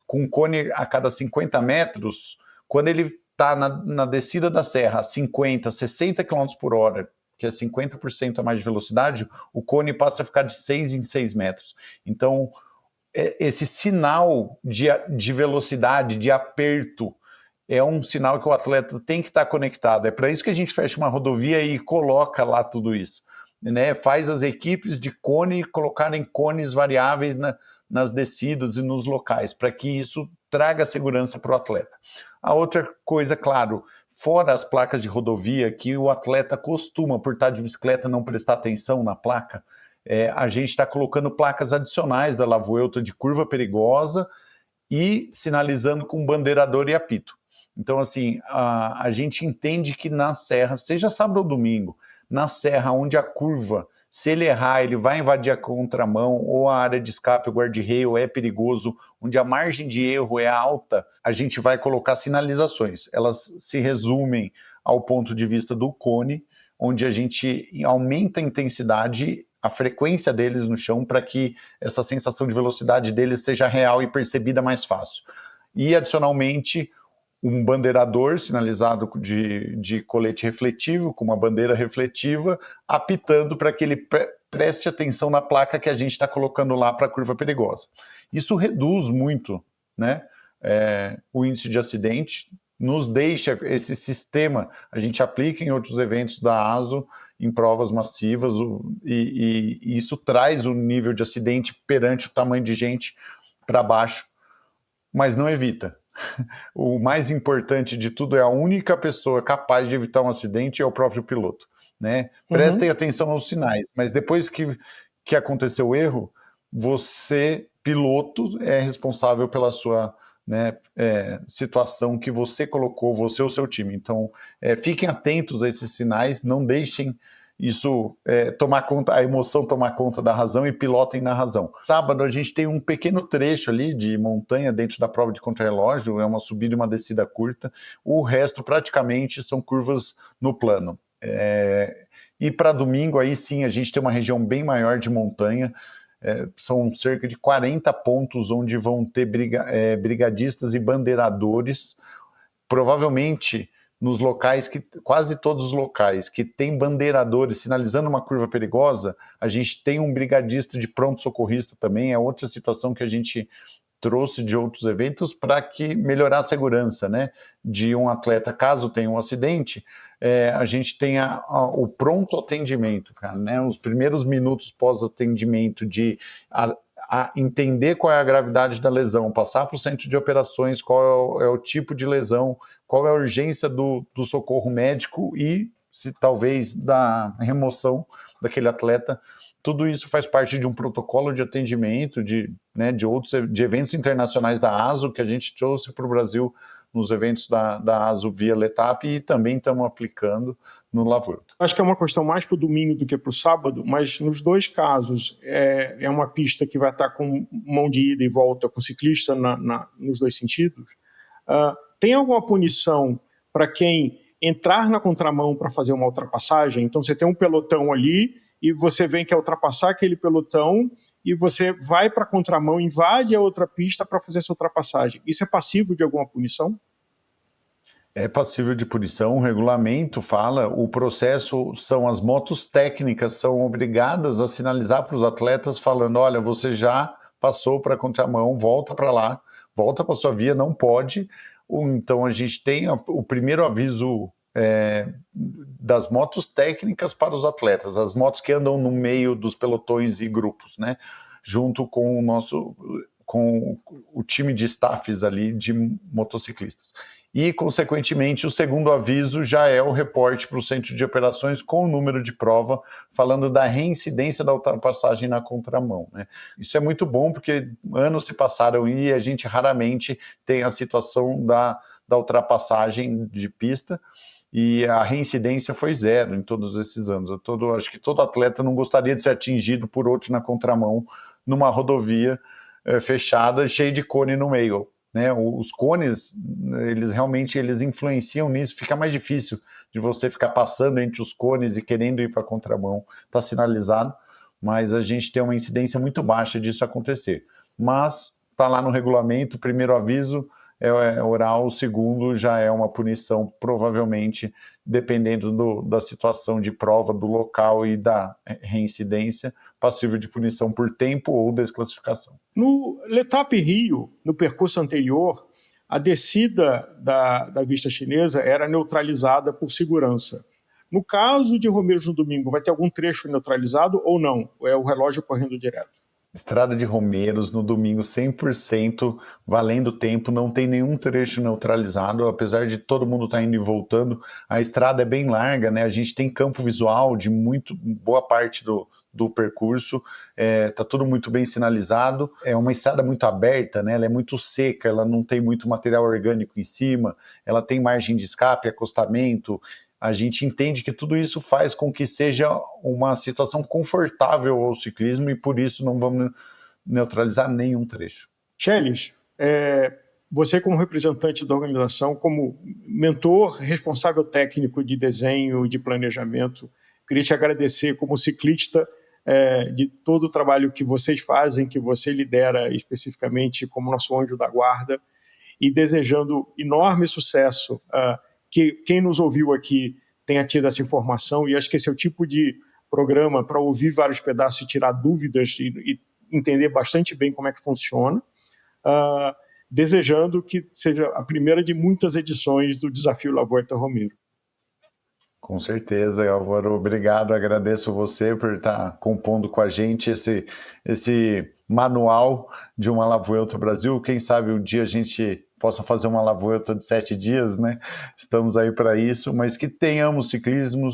com um cone a cada 50 metros, quando ele está na descida da serra a 50, 60 km por hora, que é 50% a mais de velocidade, o cone passa a ficar de 6 em 6 metros. Então, esse sinal de velocidade, de aperto, é um sinal que o atleta tem que estar conectado. É para isso que a gente fecha uma rodovia e coloca lá tudo isso. Né? Faz as equipes de cone colocarem cones variáveis nas descidas e nos locais, para que isso traga segurança para o atleta. A outra coisa, claro, fora as placas de rodovia, que o atleta costuma, por estar de bicicleta, não prestar atenção na placa, a gente está colocando placas adicionais da La Vuelta de curva perigosa e sinalizando com bandeirador e apito. Então, assim, a gente entende que na serra, seja sábado ou domingo, na serra onde a curva, se ele errar, ele vai invadir a contramão ou a área de escape, o guarda-reio é perigoso, onde a margem de erro é alta, a gente vai colocar sinalizações. Elas se resumem ao ponto de vista do cone, onde a gente aumenta a intensidade, a frequência deles no chão, para que essa sensação de velocidade deles seja real e percebida mais fácil. E, adicionalmente, um bandeirador sinalizado de colete refletivo, com uma bandeira refletiva, apitando para que ele preste atenção na placa que a gente está colocando lá para a curva perigosa. Isso reduz muito, né, o índice de acidente, nos deixa esse sistema, a gente aplica em outros eventos da ASO, em provas massivas, e isso traz o nível de acidente perante o tamanho de gente para baixo, mas não evita. O mais importante de tudo é a única pessoa capaz de evitar um acidente é o próprio piloto, né? Prestem atenção aos sinais, mas depois que aconteceu o erro, você, piloto, é responsável pela sua, né, situação que você colocou, você ou seu time. Então, fiquem atentos a esses sinais, não deixem isso tomar conta, a emoção tomar conta da razão, e pilotem na razão. Sábado a gente tem um pequeno trecho ali de montanha dentro da prova de contrarrelógio, é uma subida e uma descida curta, o resto praticamente são curvas no plano. E para domingo aí sim a gente tem uma região bem maior de montanha, são cerca de 40 pontos onde vão ter brigadistas e bandeiradores, provavelmente nos locais, quase todos os locais que tem bandeiradores sinalizando uma curva perigosa, a gente tem um brigadista de pronto-socorrista também, é outra situação que a gente trouxe de outros eventos para que melhorar a segurança, né, de um atleta caso tenha um acidente. A gente tem o pronto atendimento, cara, né? Os primeiros minutos pós-atendimento de a entender qual é a gravidade da lesão, passar para o centro de operações qual é o tipo de lesão, qual é a urgência do socorro médico e, se talvez, da remoção daquele atleta. Tudo isso faz parte de um protocolo de atendimento de eventos internacionais da ASO que a gente trouxe para o Brasil nos eventos da ASO via Letap e também estamos aplicando no Lavuelta.
Acho que é uma questão mais para o domingo do que para o sábado, mas nos dois casos é uma pista que vai estar com mão de ida e volta com o ciclista nos dois sentidos. Tem alguma punição para quem entrar na contramão para fazer uma ultrapassagem? Então você tem um pelotão ali e você vem quer ultrapassar aquele pelotão e você vai para a contramão, invade a outra pista para fazer essa ultrapassagem. Isso é passível de alguma punição?
É passível de punição, o regulamento fala, o processo são as motos técnicas, são obrigadas a sinalizar para os atletas falando, olha, você já passou para a contramão, volta para lá, volta para sua via, não pode. Então a gente tem o primeiro aviso das motos técnicas para os atletas, as motos que andam no meio dos pelotões e grupos, né? Junto com o time de staffs ali de motociclistas. E, consequentemente, o segundo aviso já é o reporte para o centro de operações com o número de prova, falando da reincidência da ultrapassagem na contramão, né? Isso é muito bom, porque anos se passaram e a gente raramente tem a situação da ultrapassagem de pista, e a reincidência foi zero em todos esses anos. Acho que todo atleta não gostaria de ser atingido por outro na contramão numa rodovia fechada, cheia de cone no meio, né? Os cones, eles influenciam nisso, fica mais difícil de você ficar passando entre os cones e querendo ir para a contramão. Está sinalizado, mas a gente tem uma incidência muito baixa disso acontecer. Mas está lá no regulamento, o primeiro aviso é oral, o segundo já é uma punição, provavelmente, dependendo da situação de prova, do local e da reincidência, passível de punição por tempo ou desclassificação.
No Letap Rio, no percurso anterior, a descida da vista chinesa era neutralizada por segurança. No caso de Romeiros no domingo, vai ter algum trecho neutralizado ou não? Ou é o relógio correndo direto?
Estrada de Romeiros no domingo 100% valendo tempo, não tem nenhum trecho neutralizado, apesar de todo mundo estar indo e voltando. A estrada é bem larga, né? A gente tem campo visual de boa parte do percurso, tá tudo muito bem sinalizado. É uma estrada muito aberta, né? Ela é muito seca, ela não tem muito material orgânico em cima, ela tem margem de escape, acostamento. A gente entende que tudo isso faz com que seja uma situação confortável ao ciclismo e por isso não vamos neutralizar nenhum trecho.
Chelis, você como representante da organização, como mentor, responsável técnico de desenho e de planejamento, queria te agradecer como ciclista de todo o trabalho que vocês fazem, que você lidera especificamente como nosso anjo da guarda, e desejando enorme sucesso que quem nos ouviu aqui tenha tido essa informação, e acho que esse é o tipo de programa para ouvir vários pedaços e tirar dúvidas e entender bastante bem como é que funciona, desejando que seja a primeira de muitas edições do Desafio Lavuelta Romeiro.
Com certeza, Álvaro, obrigado, agradeço você por estar compondo com a gente esse manual de uma Lavuelta Brasil. Quem sabe um dia a gente possa fazer uma Lavuelta de 7 dias, né? Estamos aí para isso, mas que tenhamos ciclismo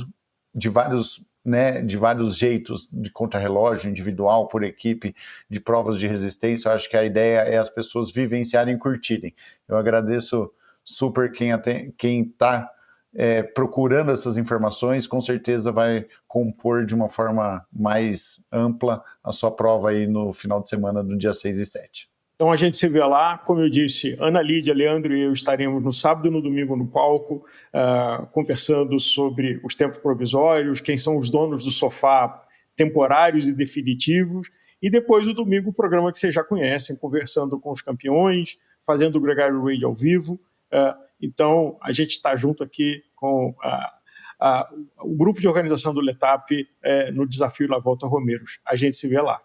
de vários jeitos, de contrarrelógio, individual, por equipe, de provas de resistência. Eu acho que a ideia é as pessoas vivenciarem e curtirem. Eu agradeço super quem está procurando essas informações, com certeza vai compor de uma forma mais ampla a sua prova aí no final de semana do dia 6 e 7.
Então a gente se vê lá, como eu disse, Ana Lídia, Leandro e eu estaremos no sábado e no domingo no palco, conversando sobre os tempos provisórios, quem são os donos do sofá temporários e definitivos, e depois no domingo o programa que vocês já conhecem, conversando com os campeões, fazendo o Gregário Raid ao vivo. Então a gente está junto aqui com o grupo de organização do Letap no Desafio Lavuelta Romeiros. A gente se vê lá.